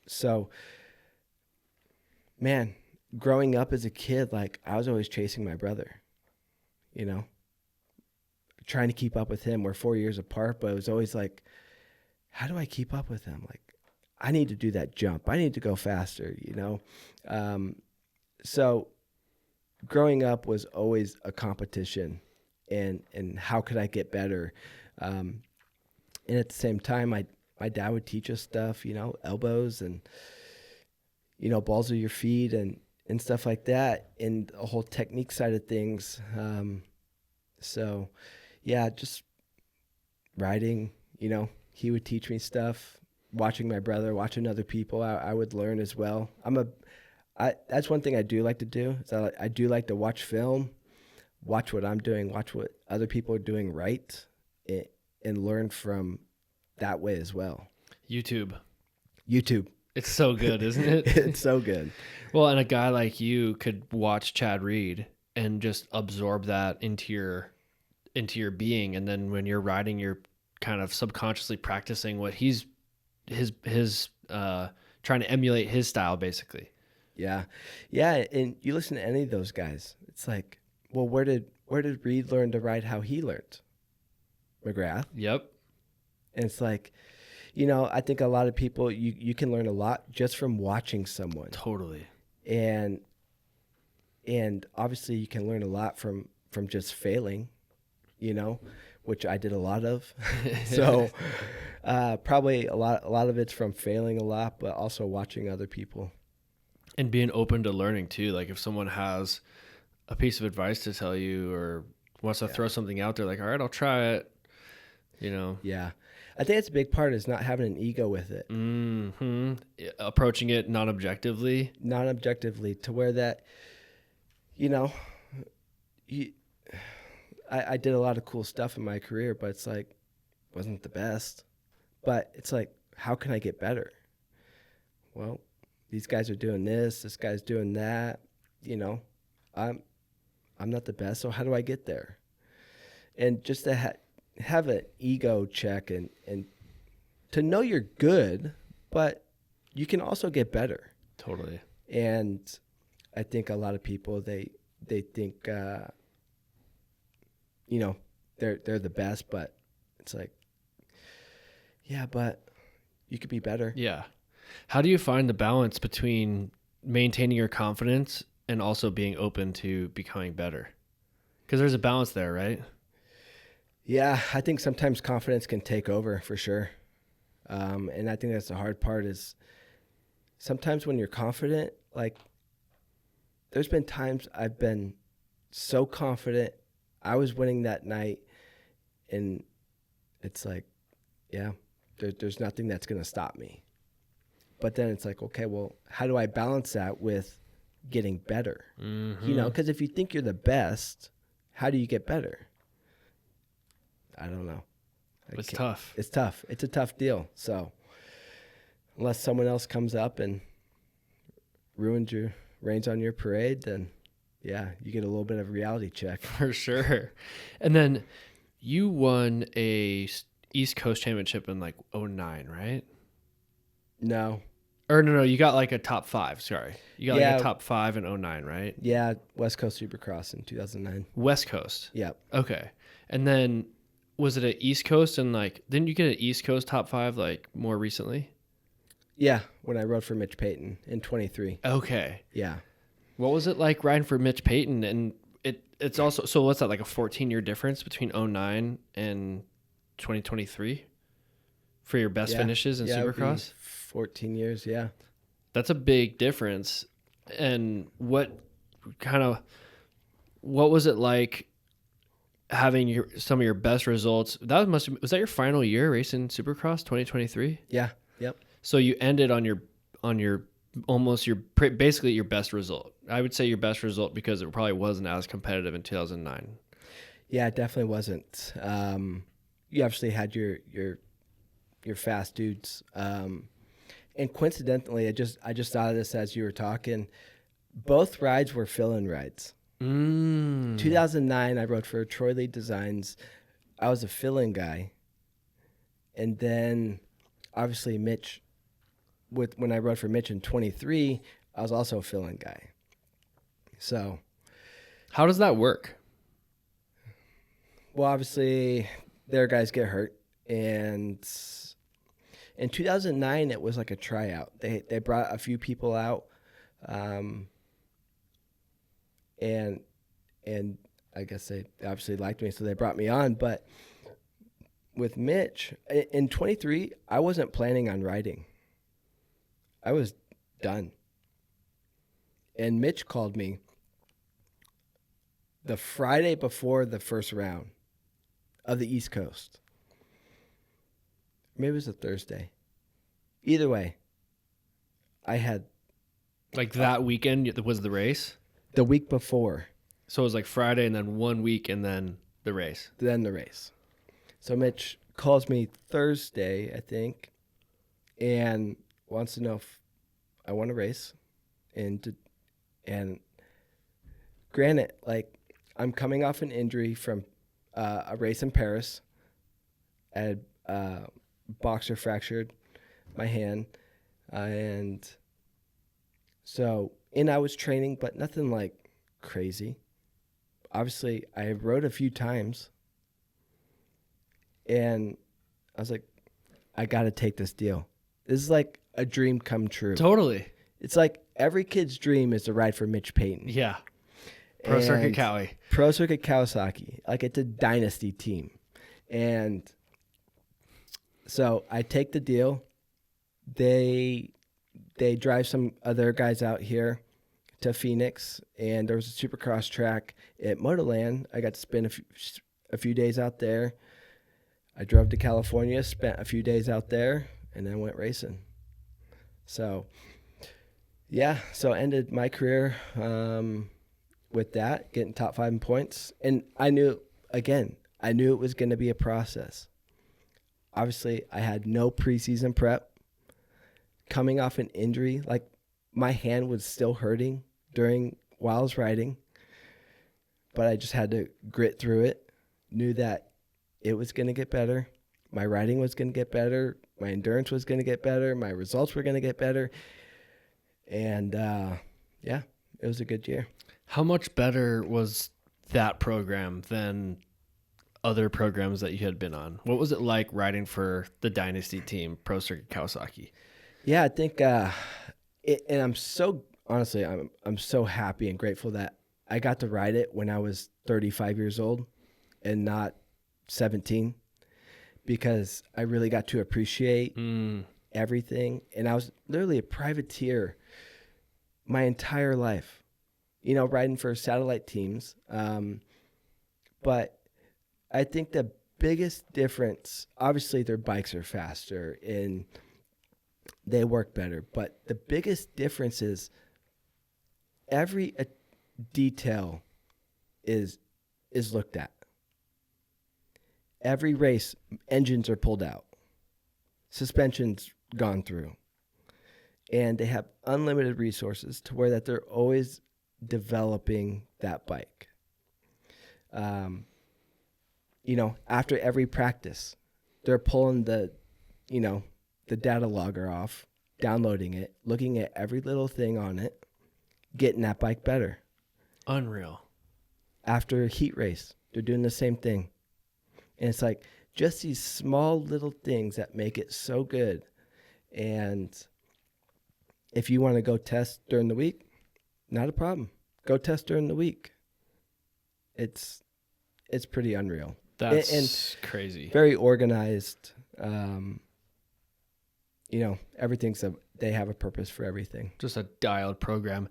So, man, growing up as a kid, like I was always chasing my brother, you know, trying to keep up with him. We're 4 years apart, but it was always like, how do I keep up with him? Like, I need to do that jump. I need to go faster, you know? So growing up was always a competition and how could I get better? And at the same time, my dad would teach us stuff, you know, elbows and, you know, balls of your feet and stuff like that, and the whole technique side of things. So, yeah, just riding, you know, he would teach me stuff. Watching my brother, watching other people, I would learn as well. That's one thing I do like to do. Is I do like to watch film, watch what I'm doing, watch what other people are doing right, and learn from that way as well. YouTube. It's so good, isn't it? It's so good. Well, and a guy like you could watch Chad Reed and just absorb that into your being, and then when you're riding, you're kind of subconsciously practicing what his trying to emulate his style, basically. Yeah, and you listen to any of those guys, it's like, well, where did Reed learn to ride how he learned? McGrath. Yep. And it's like, you know, I think a lot of people, you can learn a lot just from watching someone. Totally. And obviously you can learn a lot from just failing, you know, which I did a lot of. So probably a lot of it's from failing a lot, but also watching other people. And being open to learning too. Like if someone has a piece of advice to tell you or wants to throw something out there, like, all right, I'll try it, you know? Yeah. I think it's a big part is not having an ego with it. Mm-hmm. Approaching it non-objectively. Non-objectively, to where that, you know, I did a lot of cool stuff in my career, but it's like, wasn't the best. But it's like, how can I get better? Well, these guys are doing this guy's doing that, you know, I'm not the best, so how do I get there? And just to have an ego check and to know you're good, but you can also get better. Totally. And I think a lot of people, they think, you know, they're the best, but it's like, yeah, but you could be better. Yeah. How do you find the balance between maintaining your confidence and also being open to becoming better? Because there's a balance there, right? Yeah, I think sometimes confidence can take over for sure. And I think that's the hard part is sometimes when you're confident, like there's been times I've been so confident I was winning that night, and it's like, yeah, there's nothing that's going to stop me. But then it's like, okay, well, how do I balance that with getting better? Mm-hmm. You know, because if you think you're the best, how do you get better? I don't know. It's tough. It's tough. It's a tough deal. So unless someone else comes up and rains on your parade, then yeah, you get a little bit of a reality check. For sure. And then you won a East Coast Championship in like 2009, right? No. Or no, you got like a top 5. Sorry. You got like a top 5 in 2009, right? Yeah, West Coast Supercross in 2009. West Coast? Yep. Okay. And then was it an East Coast and like, didn't you get an East Coast top 5 like more recently? Yeah, when I rode for Mitch Payton in 23. Okay. Yeah. What was it like riding for Mitch Payton? And it's also, so what's that, like a 14-year difference between 2009 and 2023 for your best finishes in Supercross? 14 years, yeah. That's a big difference. And what was it like having some of your best results. Was that your final year racing Supercross 2023? Yeah. Yep. So you ended on your basically your best result. I would say your best result because it probably wasn't as competitive in 2009. Yeah, it definitely wasn't. You obviously had your fast dudes. And coincidentally, I just thought of this as you were talking. Both rides were fill-in rides. 2009, I rode for Troy Lee Designs. I was a fill-in guy. And then, obviously, Mitch, when I rode for Mitch in 23, I was also a fill-in guy. So, how does that work? Well, obviously, their guys get hurt. And in 2009, it was like a tryout. They brought a few people out. And I guess they obviously liked me, so they brought me on. But with Mitch, in 23, I wasn't planning on riding. I was done. And Mitch called me the Friday before the first round of the East Coast. Maybe it was a Thursday. Either way, I had... Like that weekend was the race? The week before. So it was like Friday and then 1 week and then the race. Then the race. So Mitch calls me Thursday, I think, and wants to know if I want to race. And granted, like, I'm coming off an injury from a race in Paris. I had boxer fractured my hand, and I was training, but nothing like crazy. Obviously, I rode a few times, and I was like, I got to take this deal. This is like a dream come true. Totally. It's like every kid's dream is to ride for Mitch Payton. Yeah. Pro Circuit Kawasaki. Like, it's a dynasty team. And so I take the deal. They drive some other guys out here to Phoenix, and there was a Supercross track at Motorland. I got to spend a few days out there. I drove to California, spent a few days out there, and then went racing. So, yeah, so ended my career with that, getting top 5 in points. And I knew it was going to be a process. Obviously, I had no preseason prep. Coming off an injury, like, my hand was still hurting while I was riding, but I just had to grit through it. Knew that it was going to get better. My riding was going to get better. My endurance was going to get better. My results were going to get better. And, yeah, it was a good year. How much better was that program than other programs that you had been on? What was it like riding for the Dynasty team, Pro Circuit Kawasaki? Yeah, I think, and I'm so, honestly, I'm so happy and grateful that I got to ride it when I was 35 years old and not 17, because I really got to appreciate everything. And I was literally a privateer my entire life, riding for satellite teams. But I think the biggest difference, obviously their bikes are faster and they work better, but the biggest difference is every detail is looked at. Every race, engines are pulled out, suspension's gone through, and they have unlimited resources to where that they're always developing that bike. After every practice, they're pulling the data logger off, downloading it, looking at every little thing on it, getting that bike better. Unreal. After a heat race, they're doing the same thing. And it's like just these small little things that make it so good. And if you want to go test during the week, not a problem. Go test during the week. It's pretty unreal. That's crazy. Very organized. They have a purpose for everything. Just a dialed program.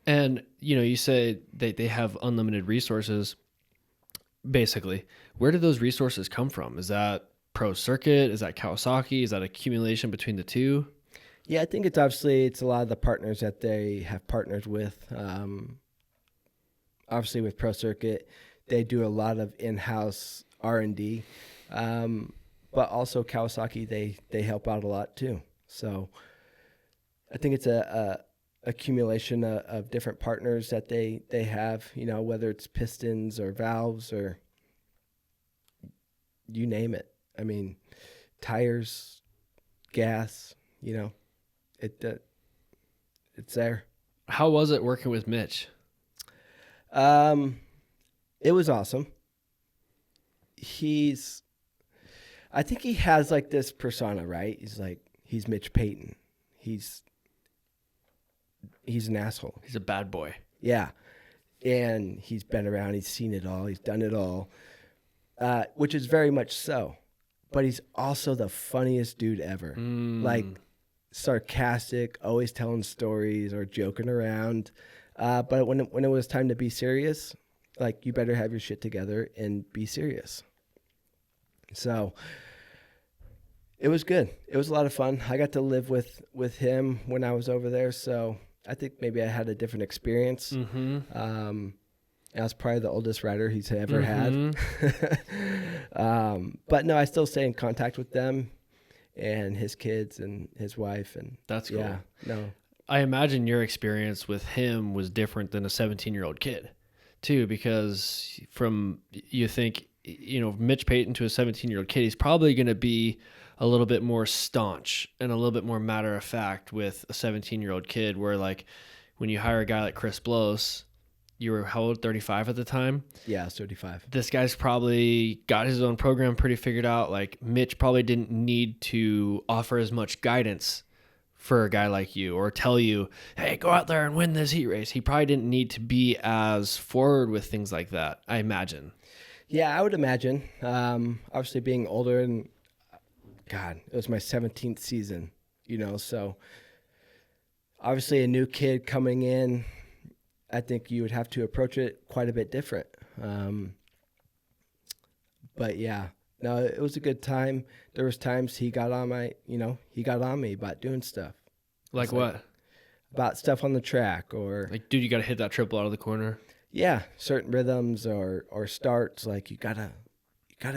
And, you say they have unlimited resources. basically. Where do those resources come from? Is that Pro Circuit? Is that Kawasaki? Is that accumulation between the two? Yeah, I think it's a lot of the partners that they have partners with. Obviously, with Pro Circuit, they do a lot of in-house R&D, but also Kawasaki they help out a lot too. So I think it's a accumulation of different partners that they have. Whether it's pistons or valves or you name it. I mean, tires, gas. It's there. How was it working with Mitch? It was awesome. I think he has like this persona, right? He's Mitch Payton. He's an asshole. He's a bad boy. Yeah. And he's been around. He's seen it all. He's done it all, which is very much so. But he's also the funniest dude ever. Like sarcastic, always telling stories or joking around. But when it was time to be serious, like, you better have your shit together and be serious. So it was good. It was a lot of fun. I got to live with him when I was over there. So I think maybe I had a different experience. I was probably the oldest rider he's ever had. But no, I still stay in contact with them and his kids and his wife. And that's cool. Yeah, no. I imagine your experience with him was different than a 17-year-old kid too, because you think, Mitch Payton to a 17-year-old kid, he's probably going to be a little bit more staunch and a little bit more matter of fact with a 17-year-old kid, where like when you hire a guy like Chris Blose, you were how old, 35 at the time? Yeah, I was 35. This guy's probably got his own program pretty figured out. Like Mitch probably didn't need to offer as much guidance for a guy like you or tell you, hey, go out there and win this heat race. He probably didn't need to be as forward with things like that, I imagine. Yeah, I would imagine. Obviously being older, and God, it was my 17th season, so obviously a new kid coming in, I think you would have to approach it quite a bit different. But yeah, no, it was a good time. There was times he got on me about doing stuff. Like what? About stuff on the track, or like, dude, you got to hit that triple out of the corner. Yeah, certain rhythms or starts, like you gotta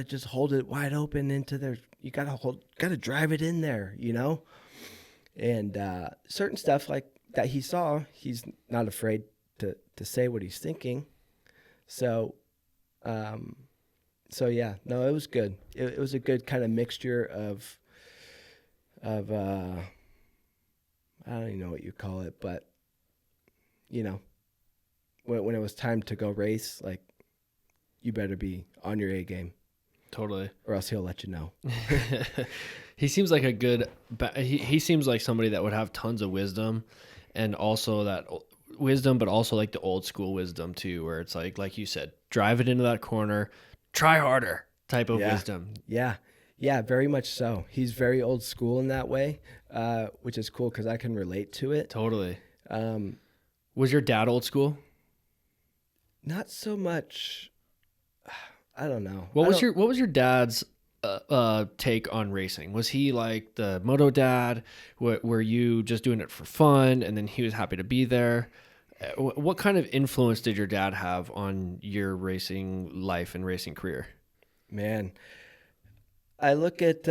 just hold it wide open into there. You gotta drive it in there, And certain stuff like that he saw, he's not afraid to say what he's thinking. So yeah, no, it was good. It was a good kind of mixture of I don't even know what you call it, but when it was time to go race, like, you better be on your A game. Totally. Or else he'll let you know. He seems like he seems like somebody that would have tons of wisdom, and also that wisdom, but also like the old school wisdom too, where it's like you said, drive it into that corner, try harder type of wisdom. Yeah, very much so. He's very old school in that way, which is cool because I can relate to it. Totally. Was your dad old school? Not so much. I don't know. What was your dad's take on racing? Was he like the moto dad? Were you just doing it for fun, and then he was happy to be there? What kind of influence did your dad have on your racing life and racing career? Man, I look at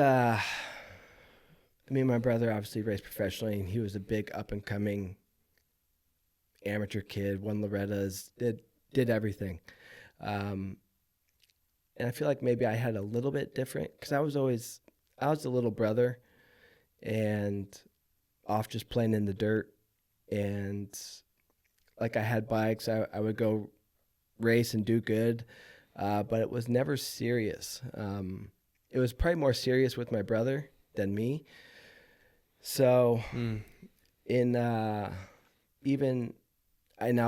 me and my brother obviously raced professionally, and he was a big up and coming amateur kid, won Loretta's, did everything. And I feel like maybe I had a little bit different because I was the little brother and off just playing in the dirt. And like, I had bikes, I would go race and do good, but it was never serious. It was probably more serious with my brother than me. So and I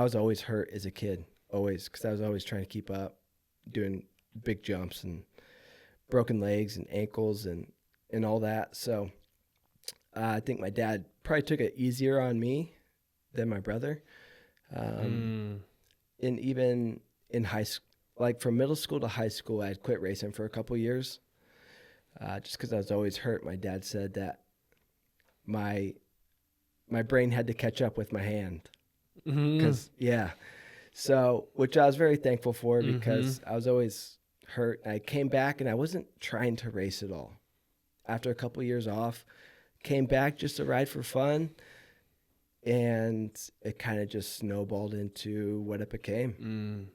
was always hurt as a kid, always, because I was always trying to keep up, doing big jumps and broken legs and ankles and all that. So I think my dad probably took it easier on me than my brother. And even in like from middle school to high school, I had quit racing for a couple years, just because I was always hurt. My dad said that my brain had to catch up with my hand. Because so which I was very thankful for, because I was always hurt. I came back and I wasn't trying to race at all. After a couple years off, came back just to ride for fun, and it kind of just snowballed into what it became.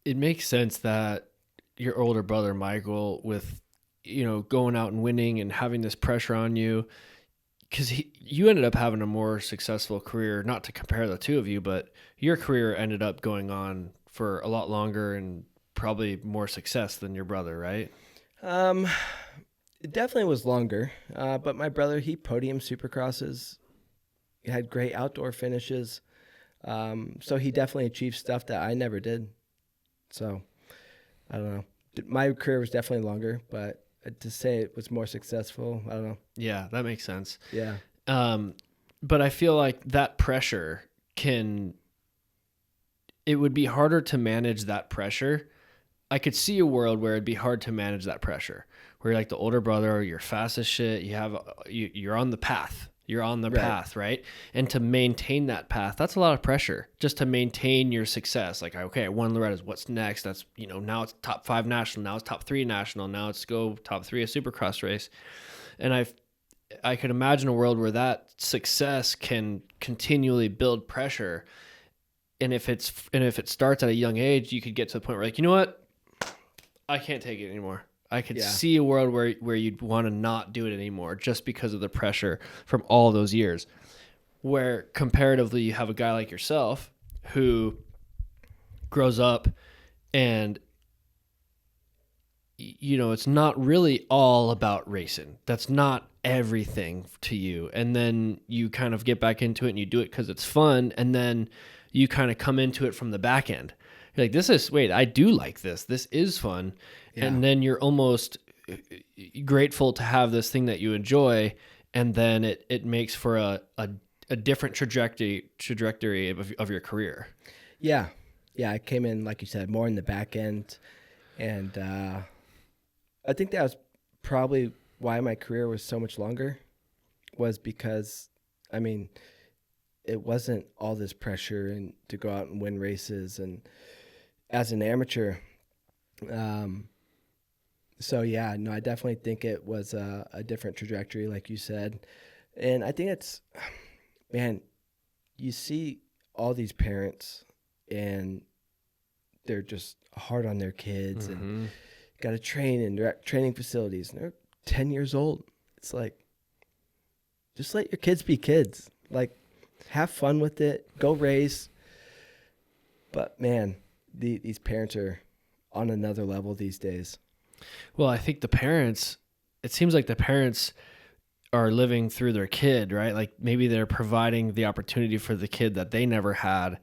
It makes sense that your older brother Michael, with going out and winning and having this pressure on you, because you ended up having a more successful career. Not to compare the two of you, but your career ended up going on for a lot longer and probably more success than your brother, right? It definitely was longer, but my brother, he podiumed Supercrosses. He had great outdoor finishes, so he definitely achieved stuff that I never did. So I don't know. My career was definitely longer, but to say it was more successful, I don't know. Yeah, that makes sense. Yeah. But I feel like that pressure it would be harder to manage that pressure. I could see a world where it'd be hard to manage that pressure, where you're like the older brother, you're fast as shit, you're on the path. You're on the path, right? And to maintain that path, that's a lot of pressure just to maintain your success. Like, okay, I won Loretta's, what's next? That's, now it's top 5 national, now it's top 3 national, now it's go top 3 a Supercross race. And I could imagine a world where that success can continually build pressure. And if it starts at a young age, you could get to the point where, like, you know what? I can't take it anymore. I could see a world where you'd want to not do it anymore just because of the pressure from all those years. Where comparatively, you have a guy like yourself who grows up and, it's not really all about racing. That's not everything to you. And then you kind of get back into it and you do it because it's fun. And then you kind of come into it from the back end. You're like, I do like this. This is fun. Yeah. And then you're almost grateful to have this thing that you enjoy. And then it makes for a different trajectory of your career. Yeah. Yeah. I came in, like you said, more in the back end. And I think that was probably why my career was so much longer, was because, it wasn't all this pressure and to go out and win races and as an amateur. So yeah, no, I definitely think it was a different trajectory, like you said. And I think it's, man, you see all these parents and they're just hard on their kids and got to train in direct training facilities, and they're 10 years old. It's like, just let your kids be kids. Like, have fun with it. Go race. But man, these parents are on another level these days. Well, I think it seems like the parents are living through their kid, right? Like maybe they're providing the opportunity for the kid that they never had,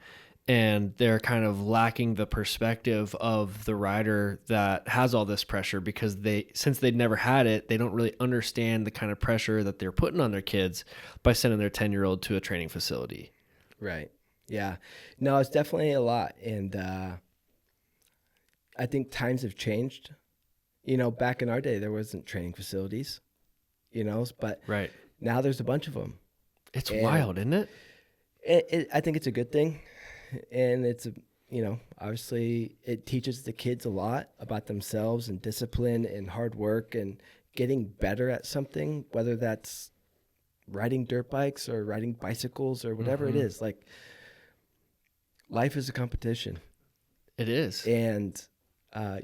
and they're kind of lacking the perspective of the rider that has all this pressure, because since they'd never had it, they don't really understand the kind of pressure that they're putting on their kids by sending their 10-year-old to a training facility. Right. Yeah. No, it's definitely a lot. And I think times have changed. Back in our day, there wasn't training facilities, but right now there's a bunch of them. It's wild, isn't it? I think it's a good thing. And it's, obviously it teaches the kids a lot about themselves and discipline and hard work and getting better at something, whether that's riding dirt bikes or riding bicycles or whatever it is. Like, life is a competition. It is. And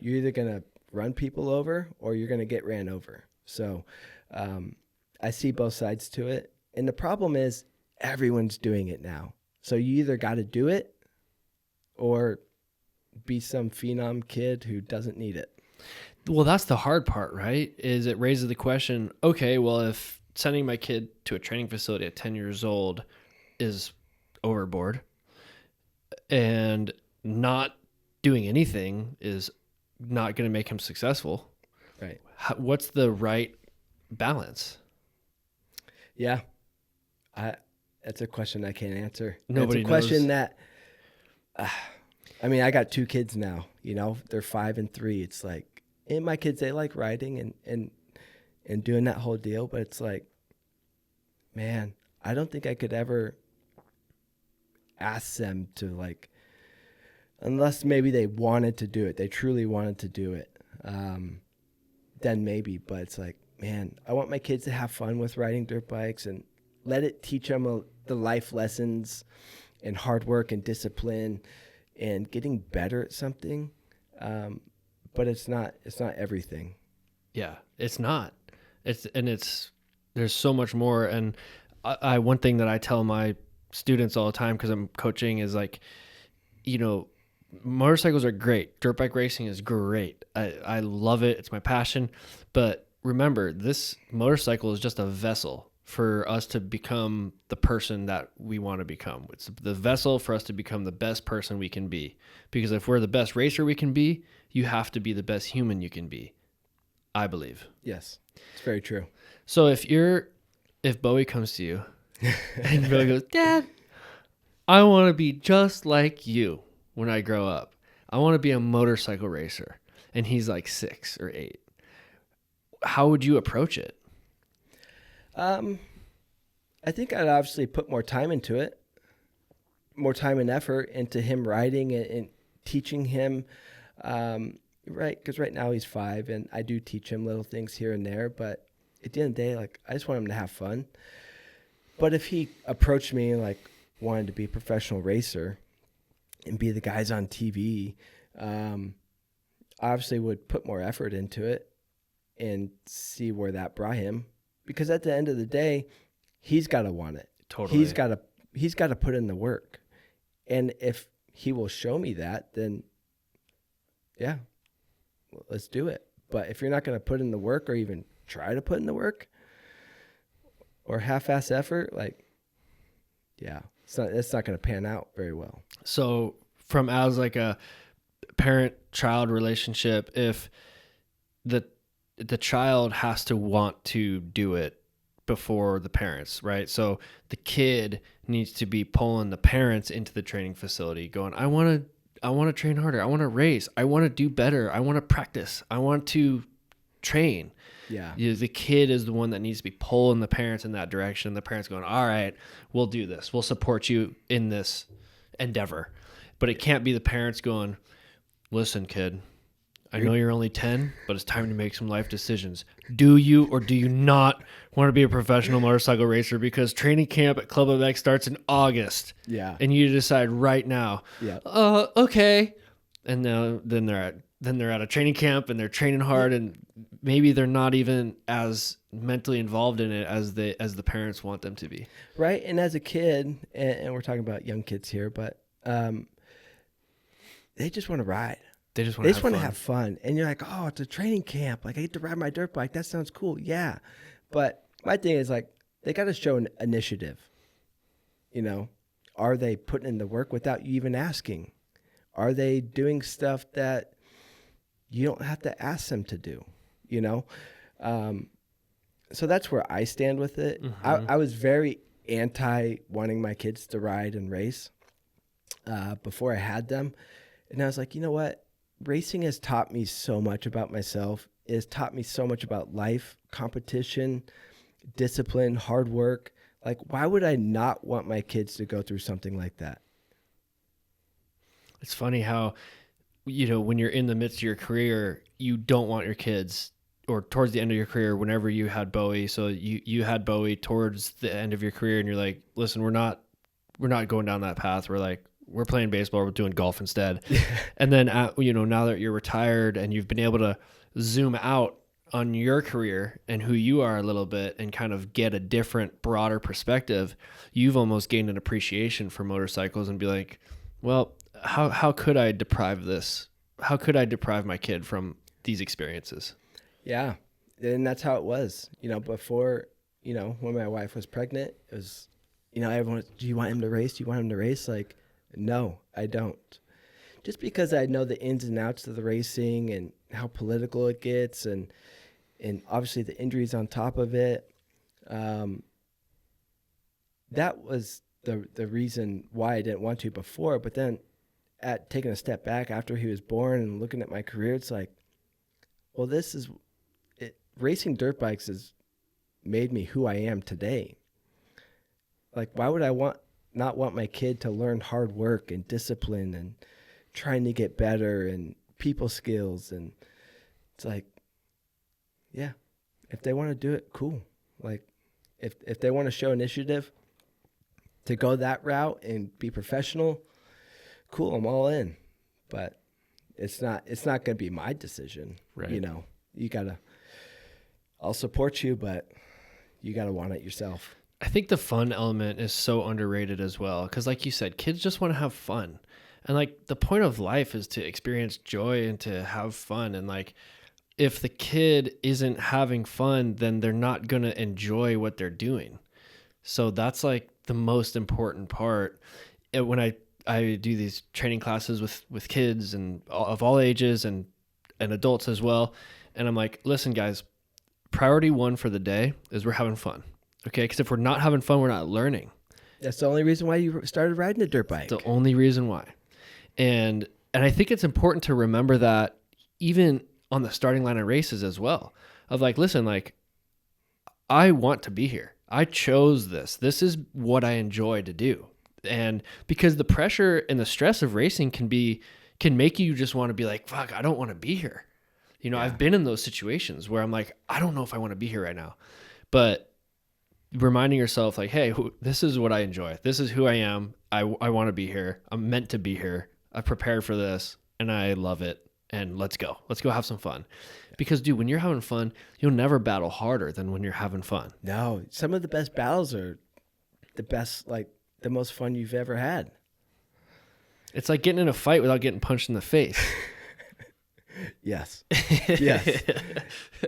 you're either going to run people over or you're going to get ran over. So I see both sides to it. And the problem is everyone's doing it now. So you either got to do it or be some phenom kid who doesn't need it. Well, that's the hard part, right? Is it raises the question, okay, well, if sending my kid to a training facility at 10 years old is overboard and not doing anything is not going to make him successful. Right. What's the right balance? Yeah. That's a question I can't answer. Nobody knows. It's a question that I mean, I got 2 kids now, they're 5 and 3. It's like, and my kids, they like riding and doing that whole deal. But it's like, man, I don't think I could ever ask them to, like, unless maybe they wanted to do it, they truly wanted to do it, then maybe. But it's like, man, I want my kids to have fun with riding dirt bikes and let it teach them the life lessons and hard work and discipline and getting better at something. But it's not everything. Yeah, it's not. There's so much more. And I one thing that I tell my students all the time, because I'm coaching, is like, motorcycles are great. Dirt bike racing is great. I love it. It's my passion. But remember, this motorcycle is just a vessel for us to become the person that we want to become. It's the vessel for us to become the best person we can be. Because if we're the best racer we can be, you have to be the best human you can be, I believe. Yes, it's very true. So if Bowie comes to you and Bowie goes, Dad, I want to be just like you when I grow up. I want to be a motorcycle racer. And he's like 6 or 8. How would you approach it? I think I'd obviously put more time into it, more time and effort into him riding and teaching him, right? Because right now he's 5, and I do teach him little things here and there. But at the end of the day, like, I just want him to have fun. But if he approached me like wanted to be a professional racer and be the guys on TV, obviously would put more effort into it and see where that brought him. Because at the end of the day, he's got to want it. Totally. He's got to put in the work. And if he will show me that, then yeah, well, let's do it. But if you're not going to put in the work or even try to put in the work or half-ass effort, like, yeah, it's not going to pan out very well. So from as like a parent-child relationship, if the child has to want to do it before the parents, right? So the kid needs to be pulling the parents into the training facility going, I want to train harder. I want to race. I want to do better. I want to practice. I want to train. Yeah. The kid is the one that needs to be pulling the parents in that direction. The parents going, all right, we'll do this. We'll support you in this endeavor. But it can't be the parents going, listen, kid, I know you're only 10, but it's time to make some life decisions. Do you or do you not want to be a professional motorcycle racer? Because training camp at Club MX starts in August. Yeah. And you decide right now. Yeah. Okay. And then they're at a training camp and they're training hard, and maybe they're not even as mentally involved in it as the parents want them to be. Right. And as a kid, and we're talking about young kids here, but they just want to ride. They just want to have fun. And you're like, oh, it's a training camp. Like, I get to ride my dirt bike. That sounds cool. Yeah. But my thing is, like, they got to show an initiative. Are they putting in the work without you even asking? Are they doing stuff that you don't have to ask them to do? So that's where I stand with it. Mm-hmm. I was very anti wanting my kids to ride and race before I had them. And I was like, you know what? Racing has taught me so much about myself. It has taught me so much about life, competition, discipline, hard work. Like, why would I not want my kids to go through something like that? It's funny how, when you're in the midst of your career, you don't want your kids, or towards the end of your career, whenever you had Bowie. So you had Bowie towards the end of your career, and you're like, listen, we're not going down that path. We're playing baseball. We're doing golf instead. And then, now that you're retired and you've been able to zoom out on your career and who you are a little bit and kind of get a different, broader perspective, you've almost gained an appreciation for motorcycles and be like, well, how could I deprive this? How could I deprive my kid from these experiences? Yeah. And that's how it was, before, when my wife was pregnant, it was, everyone, do you want him to race? Do you want him to race? Like, no, I don't. Just because I know the ins and outs of the racing and how political it gets and obviously the injuries on top of it. That was the reason why I didn't want to before. But then at taking a step back after he was born and looking at my career, it's like, well, racing dirt bikes has made me who I am today. Like, why would I not want my kid to learn hard work and discipline and trying to get better and people skills? And it's like, yeah, if they want to do it, cool. Like, if they want to show initiative to go that route and be professional, cool, I'm all in. But it's not going to be my decision. Right. You know, I'll support you, but you got to want it yourself. I think the fun element is so underrated as well. Because like you said, kids just want to have fun. And like the point of life is to experience joy and to have fun. And like, if the kid isn't having fun, then they're not going to enjoy what they're doing. So that's like the most important part. When I do these training classes with kids and of all ages and adults as well. And I'm like, listen, guys, priority one for the day is we're having fun. Okay. Because if we're not having fun, we're not learning. That's the only reason why you started riding a dirt bike. The only reason why. And I think it's important to remember that even on the starting line of races as well, of like, listen, like, I want to be here. I chose this. This is what I enjoy to do. And because the pressure and the stress of racing can make you just want to be like, fuck, I don't want to be here. You know, yeah. I've been in those situations where I'm like, I don't know if I want to be here right now. But reminding yourself like, hey, this is what I enjoy. This is who I am. I want to be here. I'm meant to be here. I prepared for this and I love it. And let's go. Let's go have some fun. Yeah. Because, dude, when you're having fun, you'll never battle harder than when you're having fun. No, some of the best battles are the best, like the most fun you've ever had. It's like getting in a fight without getting punched in the face. Yes. Yes.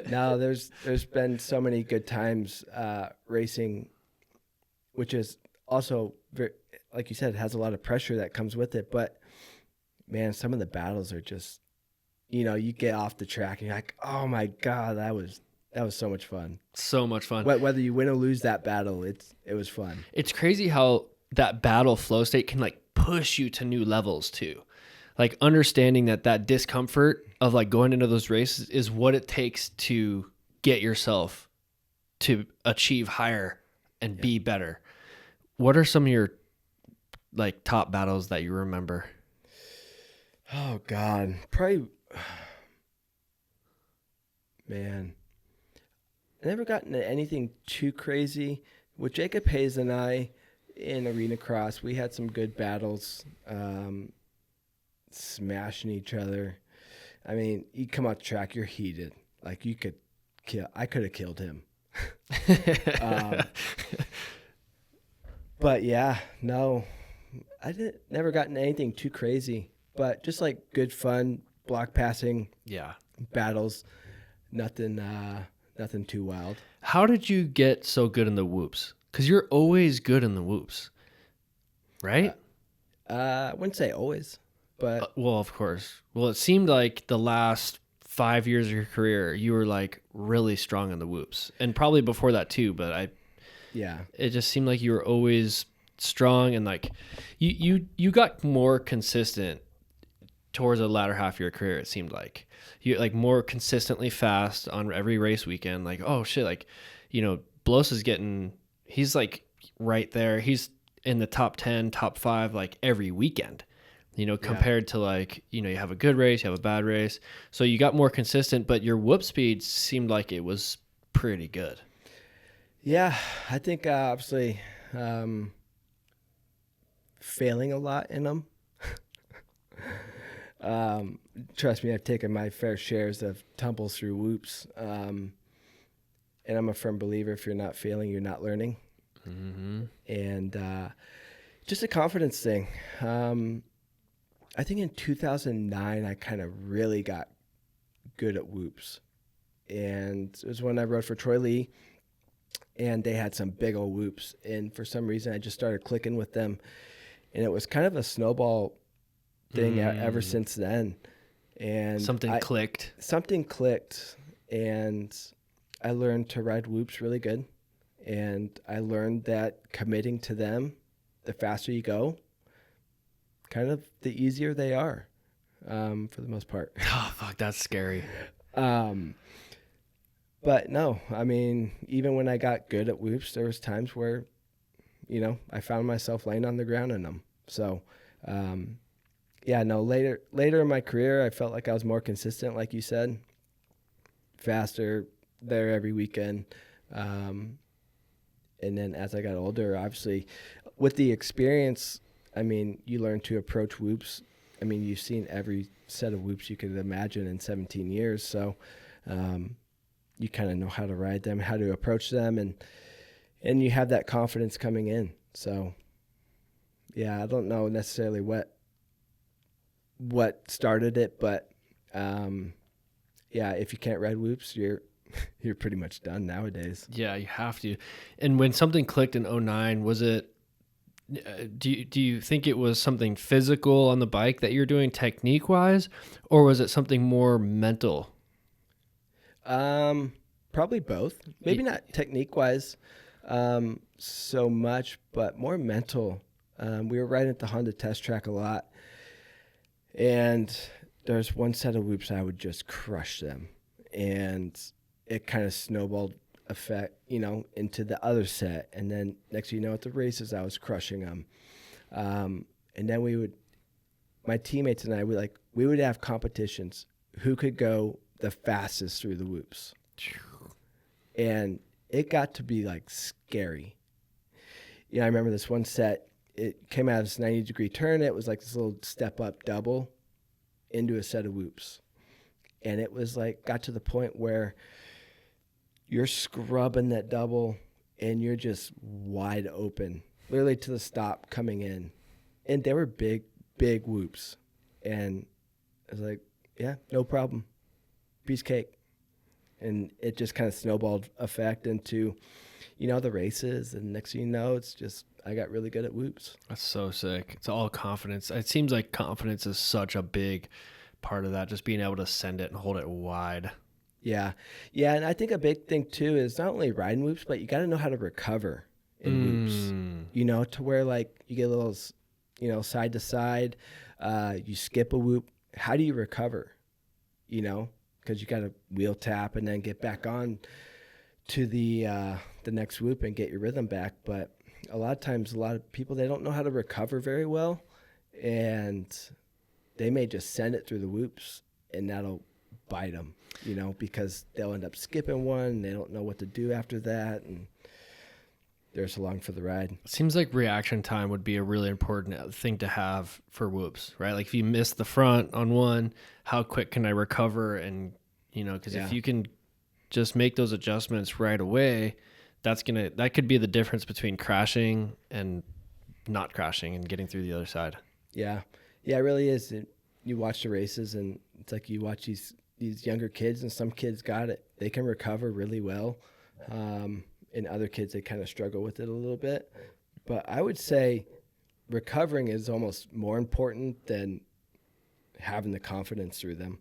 Now, there's been so many good times racing, which is also, very, like you said, it has a lot of pressure that comes with it. But, man, some of the battles are just, you know, you get off the track and you're like, oh, my God, that was so much fun. So much fun. Whether you win or lose that battle, it was fun. It's crazy how that battle flow state can, like, push you to new levels, too. Like, understanding that discomfort of, like, going into those races is what it takes to get yourself to achieve higher and be better. What are some of your, like, top battles that you remember? Oh, God. Probably, man. I never got into anything too crazy. With Jacob Hayes and I in Arena Cross, we had some good battles, smashing each other. I mean, you come out the track, you're heated. Like, I could have killed him. But yeah, no, I never gotten anything too crazy, but just like good fun, block passing, battles, nothing too wild. How did you get so good in the whoops? Because you're always good in the whoops, right? I wouldn't say always, but well, of course. Well, it seemed like the last 5 years of your career, you were like really strong in the whoops, and probably before that too. But it just seemed like you were always strong, and like you got more consistent towards the latter half of your career. It seemed like you like more consistently fast on every race weekend. Like, oh shit, like, you know, Blose is he's like right there. He's in the top 10, top 5, like every weekend, you know, compared to like, you know, you have a good race, you have a bad race. So you got more consistent, but your whoop speed seemed like it was pretty good. Yeah. I think obviously failing a lot in them. Trust me, I've taken my fair shares of tumbles through whoops. And I'm a firm believer, if you're not failing, you're not learning. Mm-hmm. And just a confidence thing. I think in 2009, I kind of really got good at whoops. And it was when I rode for Troy Lee, and they had some big old whoops. And for some reason, I just started clicking with them. And it was kind of a snowball thing ever since then. And something clicked. Something clicked, and I learned to ride whoops really good. And I learned that committing to them, the faster you go, kind of the easier they are, for the most part. Oh, fuck, that's scary. But no, I mean, even when I got good at whoops, there was times where, I found myself laying on the ground in them. So, later in my career, I felt like I was more consistent, like you said, faster, there every weekend. And then as I got older, obviously, with the experience, I mean, you learn to approach whoops. I mean, you've seen every set of whoops you could imagine in 17 years. So you kind of know how to ride them, how to approach them, and you have that confidence coming in. So, yeah, I don't know necessarily what started it, but if you can't ride whoops, you're pretty much done nowadays. Yeah, you have to. And when something clicked in 2009, was it, do you think it was something physical on the bike that you're doing technique wise, or was it something more mental? Probably both. Maybe not technique wise so much, but more mental. We were riding at the Honda test track a lot, and there's one set of whoops I would just crush them, and it kind of snowballed effect, into the other set. And then next thing you know, at the races, I was crushing them. And then my teammates and I, we would have competitions. Who could go the fastest through the whoops? And it got to be like scary. I remember this one set, it came out of this 90-degree turn. It was like this little step up double into a set of whoops. And it was like, got to the point where you're scrubbing that double and you're just wide open, literally to the stop coming in. And they were big, big whoops. And I was like, yeah, no problem. Piece of cake. And it just kind of snowballed effect into, the races. And next thing you know, it's just, I got really good at whoops. That's so sick. It's all confidence. It seems like confidence is such a big part of that, just being able to send it and hold it wide. Yeah. Yeah. And I think a big thing too is not only riding whoops, but you got to know how to recover in whoops, to where like you get a little, side to side, you skip a whoop. How do you recover? Because you got to wheel tap and then get back on to the next whoop and get your rhythm back. But a lot of times, a lot of people, they don't know how to recover very well, and they may just send it through the whoops, and that'll bite them, because they'll end up skipping one, and they don't know what to do after that, and they're just along for the ride. It seems like reaction time would be a really important thing to have for whoops, right? Like if you miss the front on one, how quick can I recover? And, because if you can just make those adjustments right away, that could be the difference between crashing and not crashing and getting through the other side. Yeah. Yeah, it really is. You watch the races, and it's like you watch these younger kids, and some kids got it. They can recover really well. And other kids, they kind of struggle with it a little bit. But I would say recovering is almost more important than having the confidence through them.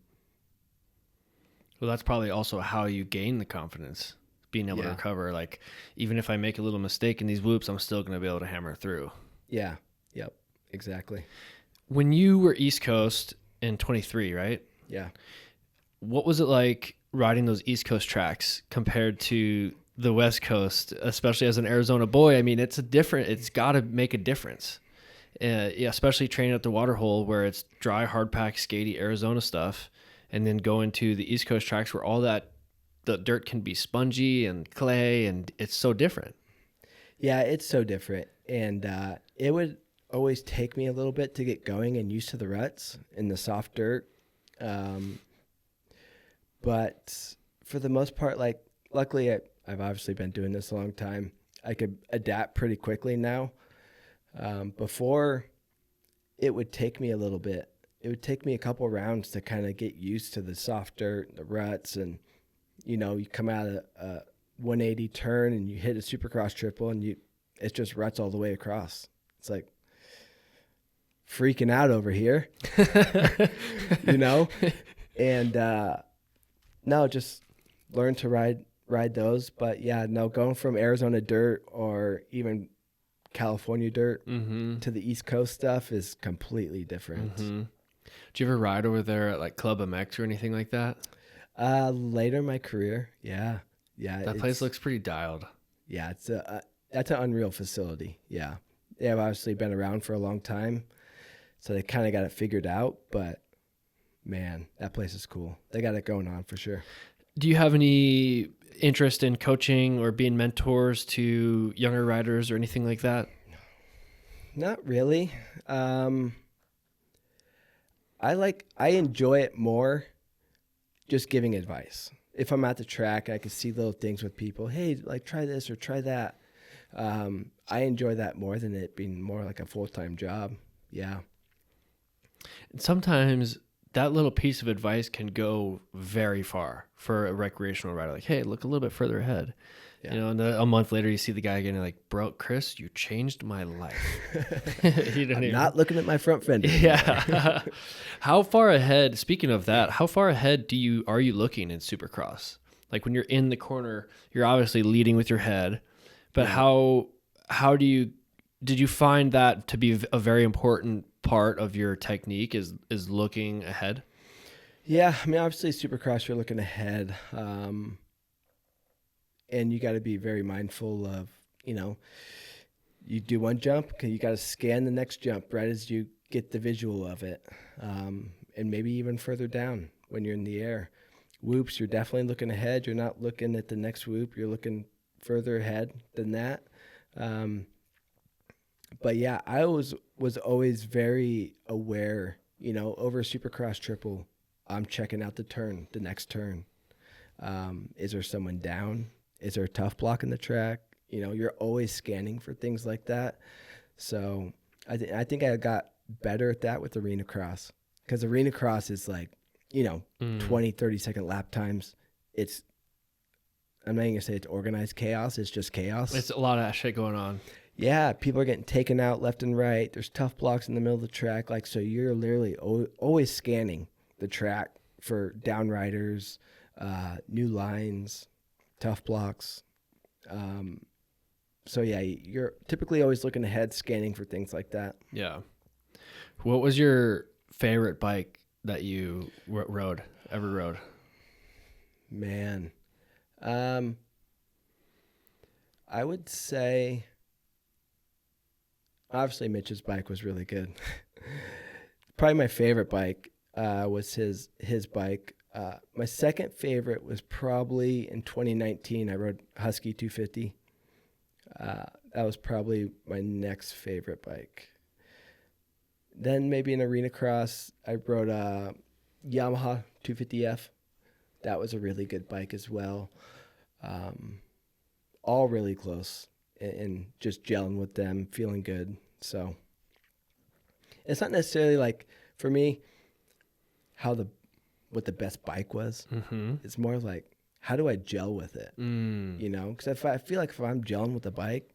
Well, that's probably also how you gain the confidence, being able to recover. Like, even if I make a little mistake in these whoops, I'm still going to be able to hammer through. Yeah. Yep. Exactly. When you were East Coast in 23, right? Yeah. What was it like riding those East Coast tracks compared to the West Coast, especially as an Arizona boy? I mean, it's got to make a difference. Especially training at the water hole where it's dry, hard pack, skatey Arizona stuff, and then going to the East Coast tracks where all that, the dirt can be spongy and clay, and it's so different. Yeah, it's so different. And it would always take me a little bit to get going and used to the ruts and the soft dirt. But for the most part, like, luckily I've obviously been doing this a long time. I could adapt pretty quickly now. Before, it would take me a little bit. It would take me a couple rounds to kind of get used to the soft dirt, the ruts, and, you come out of a 180 turn and you hit a Supercross triple, and it's just ruts all the way across. It's like freaking out over here, and no, just learn to ride those. But yeah, no, going from Arizona dirt or even California dirt Mm-hmm. to the East Coast stuff is completely different. Mm-hmm. Did you ever ride over there at like Club MX or anything like that? Later in my career, yeah. That place looks pretty dialed. Yeah, that's an unreal facility. Yeah. They have obviously been around for a long time, so they kind of got it figured out, but man, that place is cool. They got it going on for sure. Do you have any interest in coaching or being mentors to younger riders or anything like that? Not really. I enjoy it more just giving advice. If I'm at the track, I can see little things with people. Hey, like try this or try that. I enjoy that more than it being more like a full-time job. Yeah. And sometimes that little piece of advice can go very far for a recreational rider. Like, hey, look a little bit further ahead. Yeah. You know, and then a month later, you see the guy again, and you're like, bro, Chris, you changed my life. I'm not looking at my front fender. Yeah. How far ahead, speaking of that, how far ahead are you looking in Supercross? Like when you're in the corner, you're obviously leading with your head, but how did you find that to be a very important part of your technique is looking ahead? Yeah, I mean, obviously, Supercross, you're looking ahead, and you got to be very mindful of, you do one jump, you got to scan the next jump right as you get the visual of it, and maybe even further down when you're in the air. Whoops, you're definitely looking ahead. You're not looking at the next whoop. You're looking further ahead than that. But yeah, I was always very aware, over Supercross triple, I'm checking out the next turn. Is there someone down? Is there a tough block in the track? You're always scanning for things like that. So I think I got better at that with arena cross, because arena cross is like, 20, 30-second lap times. I'm not even gonna say it's organized chaos. It's just chaos. It's a lot of that shit going on. Yeah, people are getting taken out left and right. There's tough blocks in the middle of the track. Like, so you're literally always scanning the track for downriders, new lines, tough blocks. So yeah, you're typically always looking ahead, scanning for things like that. Yeah. What was your favorite bike that you ever rode? Man, I would say, obviously Mitch's bike was really good. Probably my favorite bike was his bike. My second favorite was probably in 2019. I rode Husky 250. That was probably my next favorite bike. Then maybe in arena cross, I rode a Yamaha 250F. That was a really good bike as well. All really close and just gelling with them, feeling good. So it's not necessarily like, for me, what the best bike was. Mm-hmm. It's more like, how do I gel with it? Because I feel like if I'm gelling with the bike,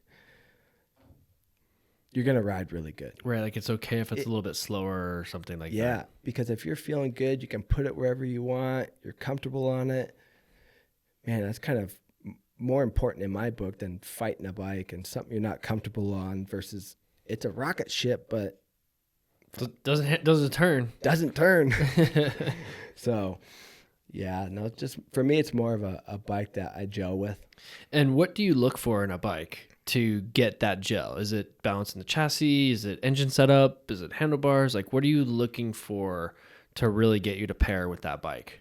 you're going to ride really good. Right, like it's okay if it's a little bit slower or something like that. Yeah, because if you're feeling good, you can put it wherever you want. You're comfortable on it. Man, that's kind of more important in my book than fighting a bike and something you're not comfortable on versus it's a rocket ship, but doesn't turn. Doesn't turn. So, yeah, no, just for me, it's more of a bike that I gel with. And what do you look for in a bike to get that gel? Is it balance in the chassis? Is it engine setup? Is it handlebars? Like, what are you looking for to really get you to pair with that bike?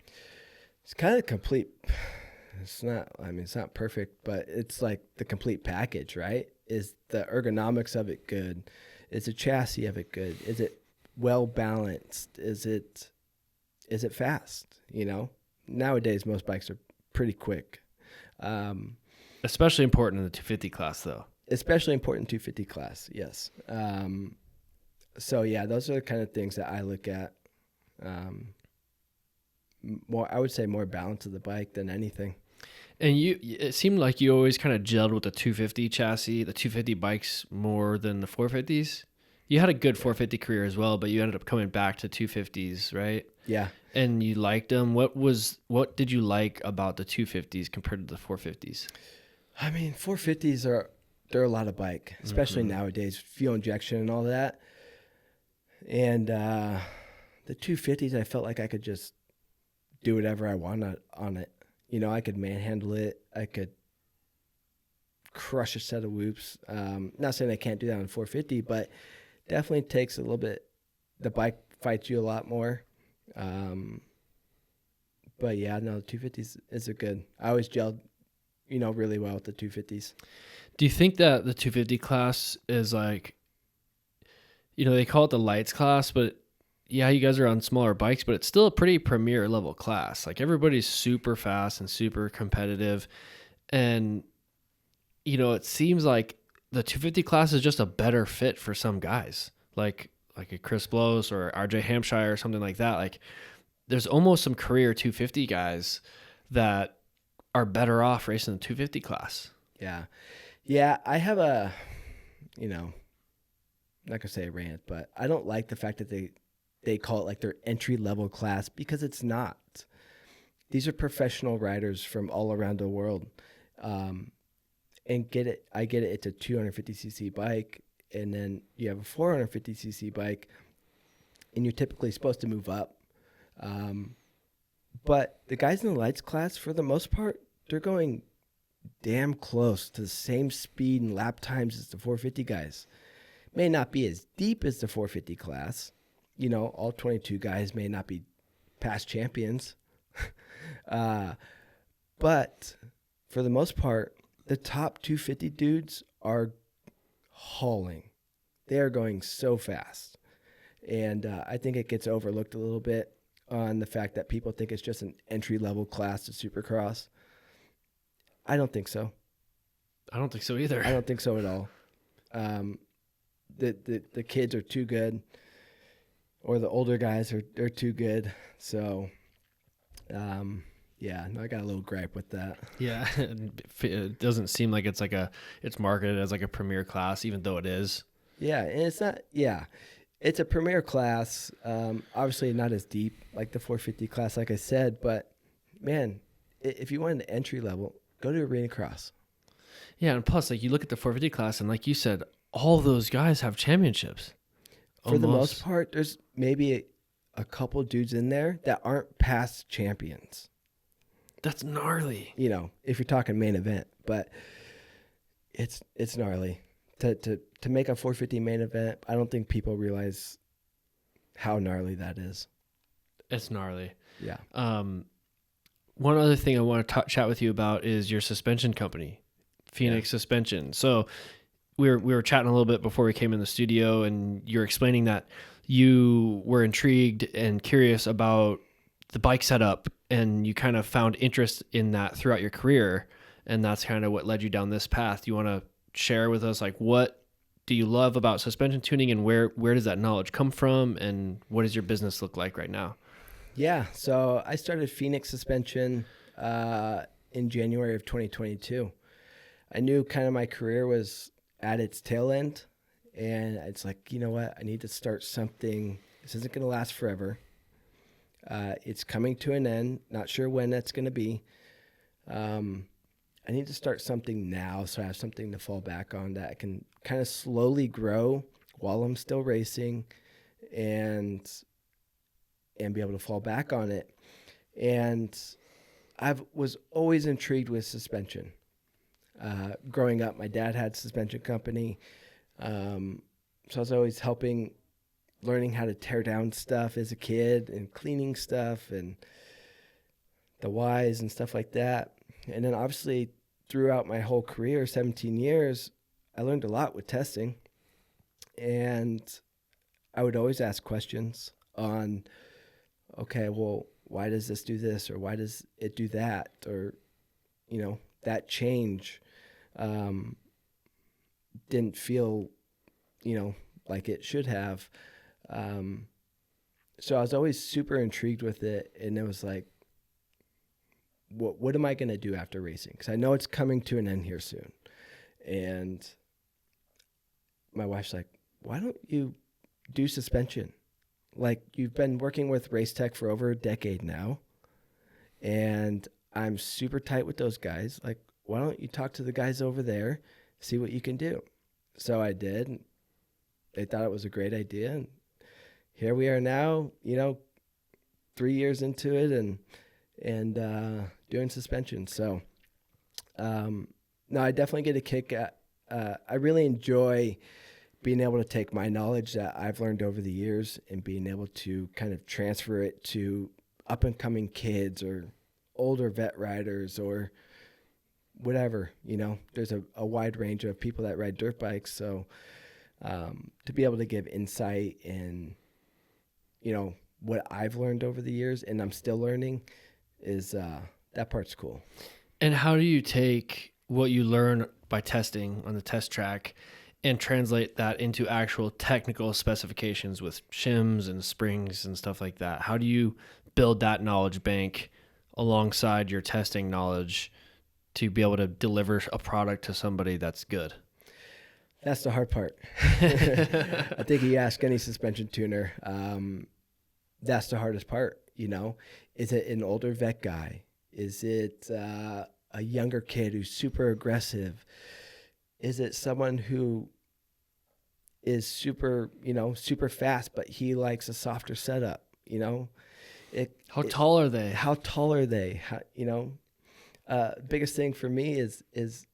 It's kind of complete. It's not perfect, but it's like the complete package, right? Is the ergonomics of it good? Is the chassis of it good? Is it well balanced? Is it fast? Nowadays most bikes are pretty quick. Especially important in the 250 class, though. Especially important in 250 class, yes. So yeah, those are the kind of things that I look at. I would say more balance of the bike than anything. And it seemed like you always kind of gelled with the 250 chassis, the 250 bikes more than the 450s. You had a good 450 career as well, but you ended up coming back to 250s, right? Yeah. And you liked them. What did you like about the 250s compared to the 450s? I mean, 450s are they're a lot of bike, especially nowadays, fuel injection and all that. And the 250s, I felt like I could just do whatever I wanted on it. You know, I could manhandle it. I could crush a set of whoops. Not saying I can't do that on 450, but definitely takes a little bit. The bike fights you a lot more. But yeah, no, the 250s is a good. I always gelled, you know, really well with the 250s. Do you think that the 250 class is like, you know, they call it the lights class, but yeah, you guys are on smaller bikes, but it's still a pretty premier level class. Like everybody's super fast and super competitive. And, you know, it seems like the 250 class is just a better fit for some guys, like a Chris Blose or RJ Hampshire or something like that. Like there's almost some career 250 guys that are better off racing the 250 class. Yeah. Yeah, I have a, you know, I'm not going to say a rant, but I don't like the fact that they call it like their entry-level class, because it's not. These are professional riders from all around the world. And I get it, it's a 250cc bike, and then you have a 450cc bike, and you're typically supposed to move up. But the guys in the lights class, for the most part, they're going damn close to the same speed and lap times as the 450 guys. May not be as deep as the 450 class. You know, all 22 guys may not be past champions. But for the most part, the top 250 dudes are hauling. They are going so fast. And I think it gets overlooked a little bit on the fact that people think it's just an entry-level class to Supercross. I don't think so. I don't think so either. I don't think so at all. The kids are too good, or the older guys are too good. So, yeah, I got a little gripe with that. Yeah, it doesn't seem like it's marketed as like a premier class, even though it is. Yeah, and it's not. Yeah, it's a premier class. Obviously not as deep like the 450 class, like I said. But man, if you want an entry level, go to Arena Cross. Yeah, and plus, like you look at the 450 class, and like you said, all those guys have championships. For the most part, there's maybe a couple dudes in there that aren't past champions. That's gnarly. You know, if you're talking main event, but it's gnarly to make a 450 main event. I don't think people realize how gnarly that is. It's gnarly. Yeah. One other thing I want to chat with you about is your suspension company, Phoenix Suspension. So we were chatting a little bit before we came in the studio, and you're explaining that you were intrigued and curious about the bike setup, and you kind of found interest in that throughout your career, and that's kind of what led you down this path. Do you want to share with us, like, what do you love about suspension tuning, and where does that knowledge come from, and what does your business look like right now? Yeah, so I started Phoenix Suspension in January of 2022. I knew kind of my career was at its tail end, and it's like, you know what, I need to start something. This isn't going to last forever. It's coming to an end. Not sure when that's going to be. I need to start something now, so I have something to fall back on that I can kind of slowly grow while I'm still racing, and be able to fall back on it. And I was always intrigued with suspension. Growing up, my dad had a suspension company, so I was always learning how to tear down stuff as a kid, and cleaning stuff and the whys and stuff like that. And then obviously throughout my whole career, 17 years, I learned a lot with testing, and I would always ask questions on, okay, well, why does this do this, or why does it do that, or, you know, that change didn't feel, you know, like it should have. So I was always super intrigued with it, and it was like, what am I going to do after racing? Because I know it's coming to an end here soon. And my wife's like, why don't you do suspension? Like, you've been working with Race Tech for over a decade now, and I'm super tight with those guys. Like, why don't you talk to the guys over there, see what you can do. So I did. And they thought it was a great idea. And here we are now, 3 years into it and doing suspension. So, no, I definitely get a kick at, I really enjoy being able to take my knowledge that I've learned over the years and being able to kind of transfer it to up and coming kids or older vet riders or whatever, there's a wide range of people that ride dirt bikes. So, to be able to give insight and, what I've learned over the years and I'm still learning is, that part's cool. And how do you take what you learn by testing on the test track and translate that into actual technical specifications with shims and springs and stuff like that? How do you build that knowledge bank alongside your testing knowledge to be able to deliver a product to somebody that's good? That's the hard part. I think you ask any suspension tuner, that's the hardest part, Is it an older vet guy? Is it a younger kid who's super aggressive? Is it someone who is super fast, but he likes a softer setup, How tall are they? How tall are they? Biggest thing for me is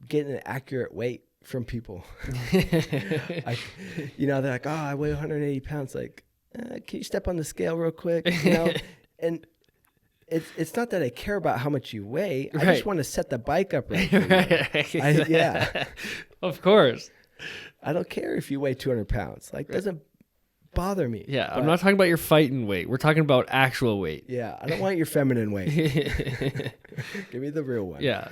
getting an accurate weight from people. They're like, oh, I weigh 180 pounds. Like, can you step on the scale real quick? And it's not that I care about how much you weigh. I just want to set the bike up right. Yeah. Of course. I don't care if you weigh 200 pounds. Like, it doesn't bother me. Yeah, I'm not talking about your fighting weight. We're talking about actual weight. Yeah, I don't want your feminine weight. Give me the real one. Yeah.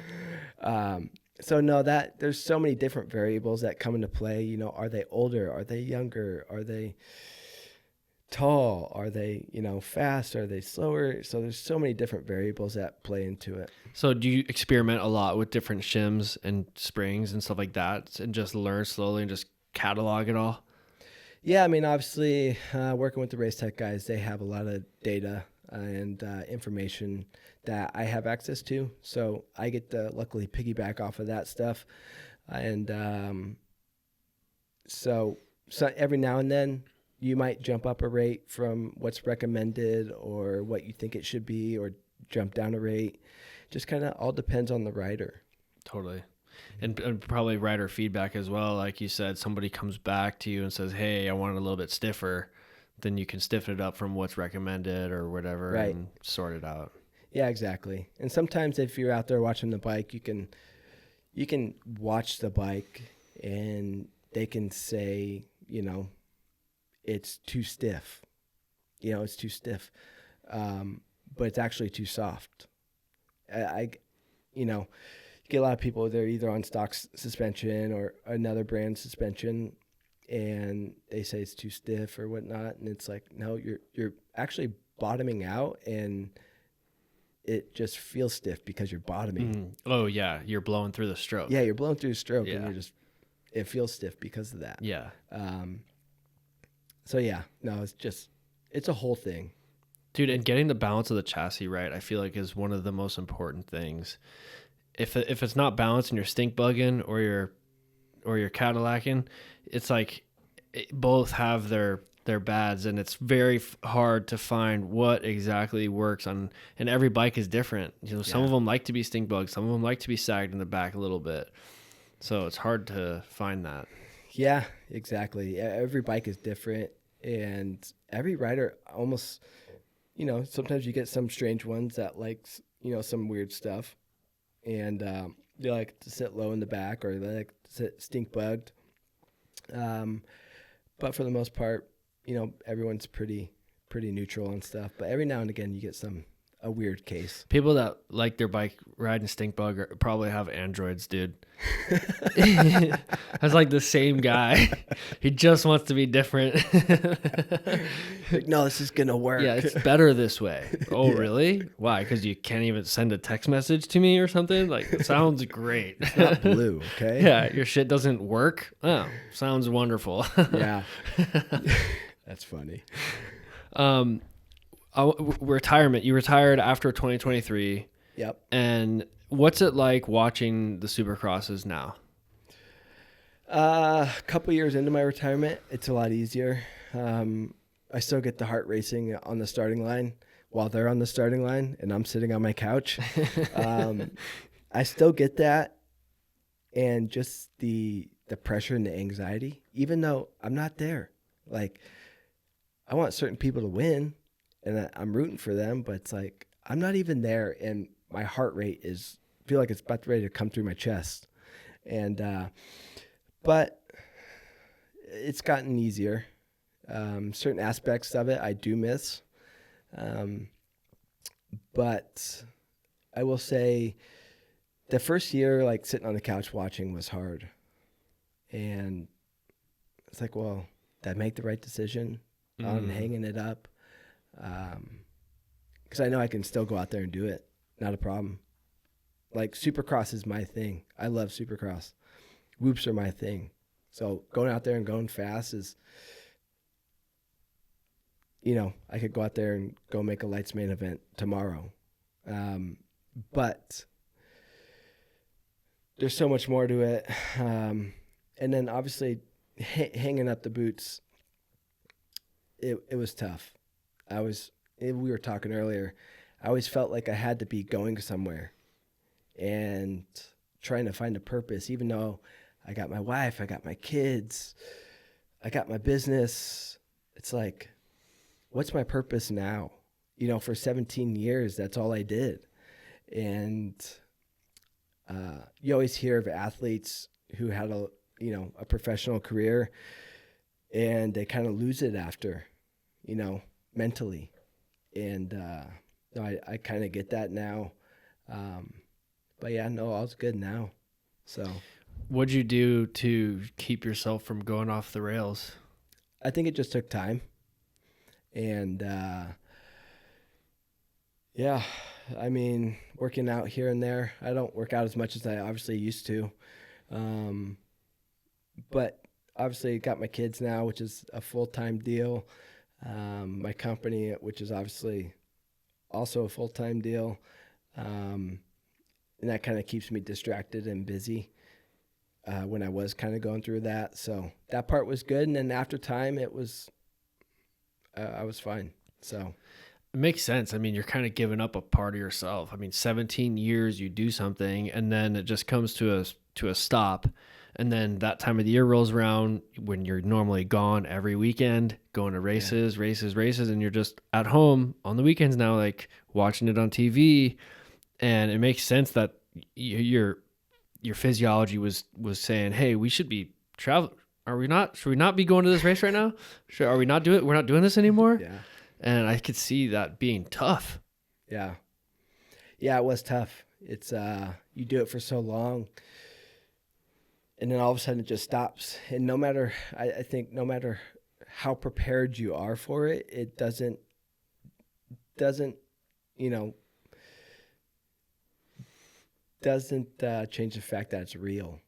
So no, there's so many different variables that come into play. Are they older? Are they younger? Are they tall? Are they, fast? Are they slower? So there's so many different variables that play into it. So do you experiment a lot with different shims and springs and stuff like that and just learn slowly and just catalog it all? Yeah, I mean, obviously, working with the race tech guys, they have a lot of data and information that I have access to. So I get to luckily piggyback off of that stuff. And so every now and then you might jump up a rate from what's recommended or what you think it should be or jump down a rate. Just kind of all depends on the rider. Totally. And probably rider feedback as well. Like you said, somebody comes back to you and says, hey, I want it a little bit stiffer. Then you can stiffen it up from what's recommended or whatever, right, and sort it out. Yeah, exactly. And sometimes if you're out there watching the bike, you can watch the bike and they can say, it's too stiff. It's too stiff. But it's actually too soft. Get a lot of people, they're either on stock suspension or another brand suspension, and they say it's too stiff or whatnot, and it's like, no, you're actually bottoming out, and it just feels stiff because you're bottoming. Oh yeah, you're blowing through the stroke. Yeah, you're blowing through the stroke, and it feels stiff because of that. Yeah. So yeah, no, it's a whole thing. Dude, and getting the balance of the chassis right, I feel like is one of the most important things. If it's not balanced and you're stink bugging or you're Cadillacing, it's like both have their bads, and it's very hard to find what exactly works on. And every bike is different. Some of them like to be stink bugged, some of them like to be sagged in the back a little bit. So it's hard to find that. Yeah, exactly. Every bike is different, and every rider almost, sometimes you get some strange ones that likes, some weird stuff. And they like to sit low in the back, or they like to sit stink bugged. But for the most part, everyone's pretty neutral and stuff. But every now and again, you get a weird case. People that like their bike riding stink bug probably have androids, dude. That's like the same guy. He just wants to be different. Like, no, this is gonna work. Yeah, it's better this way. Oh, yeah. Really? Why? Because you can't even send a text message to me or something? Like, it sounds great. It's not blue, okay? Yeah, your shit doesn't work? Oh, sounds wonderful. Yeah. That's funny. Retirement. You retired after 2023. Yep. And What's it like watching the Supercrosses now? A couple years into my retirement, it's a lot easier. I still get the heart racing on the starting line while they're on the starting line and I'm sitting on my couch. I still get that, and just the pressure and the anxiety, even though I'm not there. Like, I want certain people to win, and I'm rooting for them, but it's like I'm not even there, and my heart rate feel like it's about ready to come through my chest, and but it's gotten easier. Certain aspects of it I do miss, but I will say the first year, like sitting on the couch watching, was hard, and it's like, well, did I make the right decision on hanging it up? Because I know I can still go out there and do it, not a problem. Like, Supercross is my thing. I love Supercross. Whoops are my thing. So going out there and going fast is, I could go out there and go make a lights main event tomorrow. But there's so much more to it. And then obviously hanging up the boots, it was tough. We were talking earlier, I always felt like I had to be going somewhere and trying to find a purpose, even though I got my wife, I got my kids, I got my business. It's like, what's my purpose now? For 17 years, that's all I did. And you always hear of athletes who had a professional career, and they kind of lose it after, mentally. And I kind of get that now. But yeah, no, all's good now. So What'd you do to keep yourself from going off the rails? I think it just took time. And yeah, I mean, working out here and there. I don't work out as much as I obviously used to. But obviously got my kids now, which is a full-time deal. My company, which is obviously also a full-time deal. And that kind of keeps me distracted and busy when I was kind of going through that. So that part was good. And then after time, I was fine. So it makes sense. I mean, you're kind of giving up a part of yourself. I mean, 17 years you do something, and then it just comes to a stop. And then that time of the year rolls around when you're normally gone every weekend, going to races, and you're just at home on the weekends now, like watching it on TV. And it makes sense that your physiology was saying, "Hey, we should be traveling. Are we not? Should we not be going to this race right now? Are we not doing? We're not doing this anymore." yeah. And I could see that being tough. Yeah. Yeah, it was tough. It's you do it for so long, and then all of a sudden it just stops. And I think no matter how prepared you are for it, it doesn't change the fact that it's real,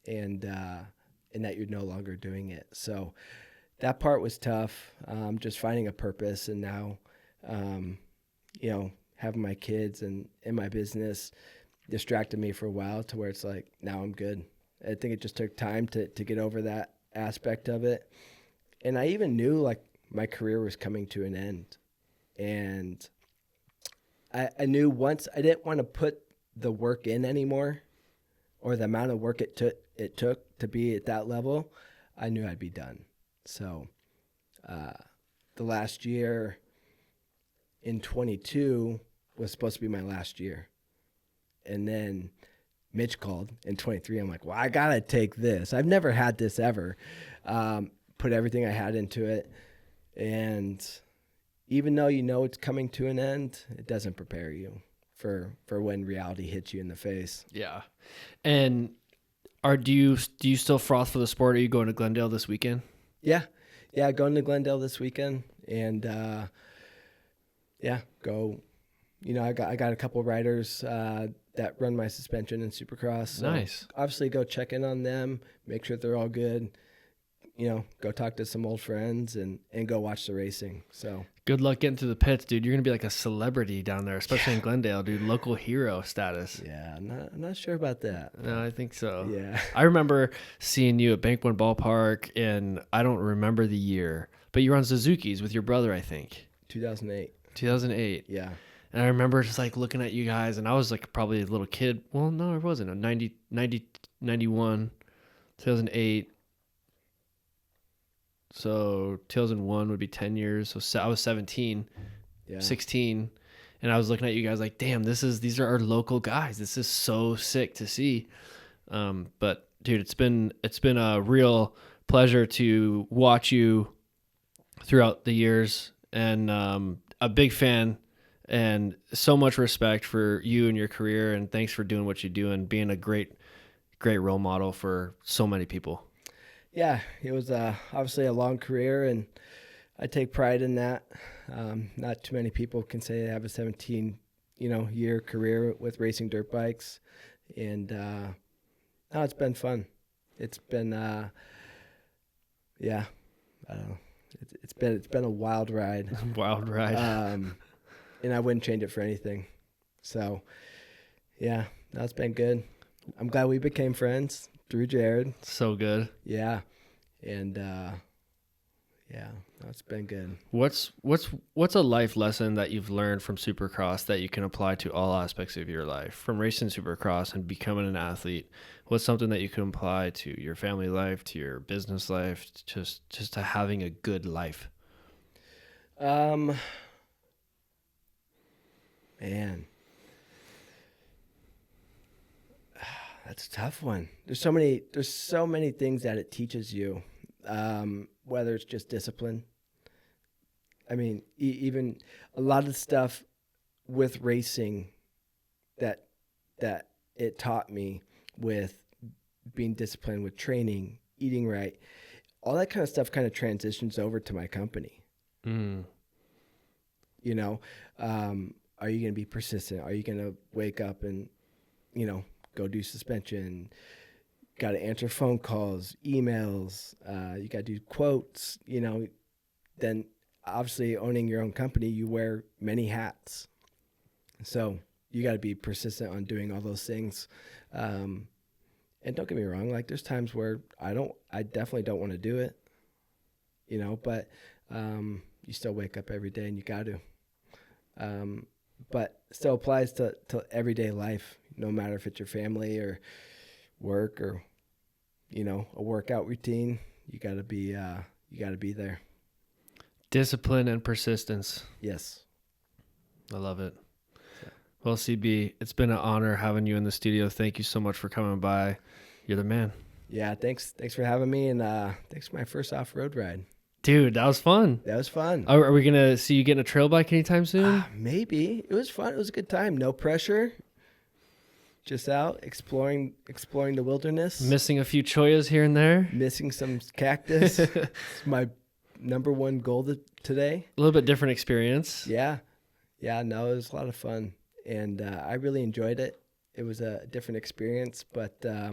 and that you're no longer doing it. So that part was tough. Just finding a purpose, and now, having my kids and my business distracted me for a while to where it's like, now I'm good. I think it just took time to get over that aspect of it. And I even knew like my career was coming to an end. And I knew once I didn't want to put the work in anymore, or the amount of work it took to be at that level, I knew I'd be done. So the last year in 22 was supposed to be my last year. And then Mitch called in 23. I'm like, well, I got to take this. I've never had this ever. Put everything I had into it. And even though it's coming to an end, it doesn't prepare you for when reality hits you in the face. Yeah. And do you still froth for the sport? Are you going to Glendale this weekend? Yeah, going to Glendale this weekend, and go. I got a couple riders that run my suspension and Supercross. So nice. Obviously, go check in on them, make sure they're all good. Go talk to some old friends and go watch the racing. So Good luck getting through the pits, dude. You're gonna be like a celebrity down there, especially in Glendale, dude. Local hero status. Yeah, I'm not sure about that. No, I think so. Yeah. I remember seeing you at Bank One Ballpark, and I don't remember the year, but you were on Suzuki's with your brother, I think. 2008. 2008. Yeah. And I remember just like looking at you guys, and I was like probably a little kid. Well, no, I wasn't. 91, 2008. So 2001 would be 10 years. So I was 17, 16. And I was looking at you guys like, damn, these are our local guys. This is so sick to see. But dude, it's been a real pleasure to watch you throughout the years, and a big fan, and so much respect for you and your career. And thanks for doing what you do and being a great role model for so many people. Yeah, it was obviously a long career, and I take pride in that. Not too many people can say they have a 17-year career with racing dirt bikes, and no, it's been fun. It's been yeah, I don't know. It's been a wild ride. Wild ride. And I wouldn't change it for anything. So yeah, no, it's been good. I'm glad we became friends through Jared. So good. Yeah. And yeah, no, it's been good. What's a life lesson that you've learned from Supercross that you can apply to all aspects of your life? From racing Supercross and becoming an athlete, what's something that you can apply to your family life, to your business life, just to having a good life? Man, that's a tough one. There's so many things that it teaches you, whether it's just discipline. I mean, even a lot of stuff with racing that it taught me, with being disciplined, with training, eating right, all that kind of stuff kind of transitions over to my company. Mm. Are you going to be persistent? Are you going to wake up and, go do suspension? Got to answer phone calls, emails. You got to do quotes. Then obviously owning your own company, you wear many hats. So you got to be persistent on doing all those things. And don't get me wrong, like there's times where I definitely don't want to do it, but you still wake up every day and you got to. But still applies to everyday life, no matter if it's your family or work or, a workout routine. You gotta be there. Discipline and persistence. Yes. I love it. Well, CB, it's been an honor having you in the studio. Thank you so much for coming by. You're the man. Yeah. Thanks for having me. And, thanks for my first off-road ride. Dude, that was fun. That was fun. Are we going to see you getting a trail bike anytime soon? Maybe. It was fun. It was a good time. No pressure. Just out exploring the wilderness. Missing a few choyas here and there. Missing some cactus. It's my number one goal today. A little bit different experience. Yeah. Yeah, no, it was a lot of fun. And I really enjoyed it. It was a different experience, but yeah,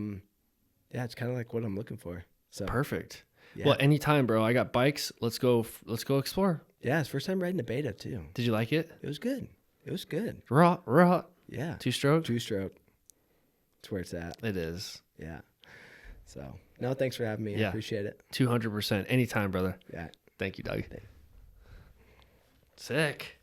it's kind of like what I'm looking for. So perfect. Yeah. Well, anytime, bro. I got bikes. Let's go explore. Yeah, it's first time riding a Beta too. Did you like it? It was good. Raw. Yeah. 2-stroke? 2-stroke. That's where it's at. It is. Yeah. So, no, thanks for having me. Yeah. I appreciate it. 200%. Anytime, brother. Yeah. Thank you, Doug. Thanks. Sick.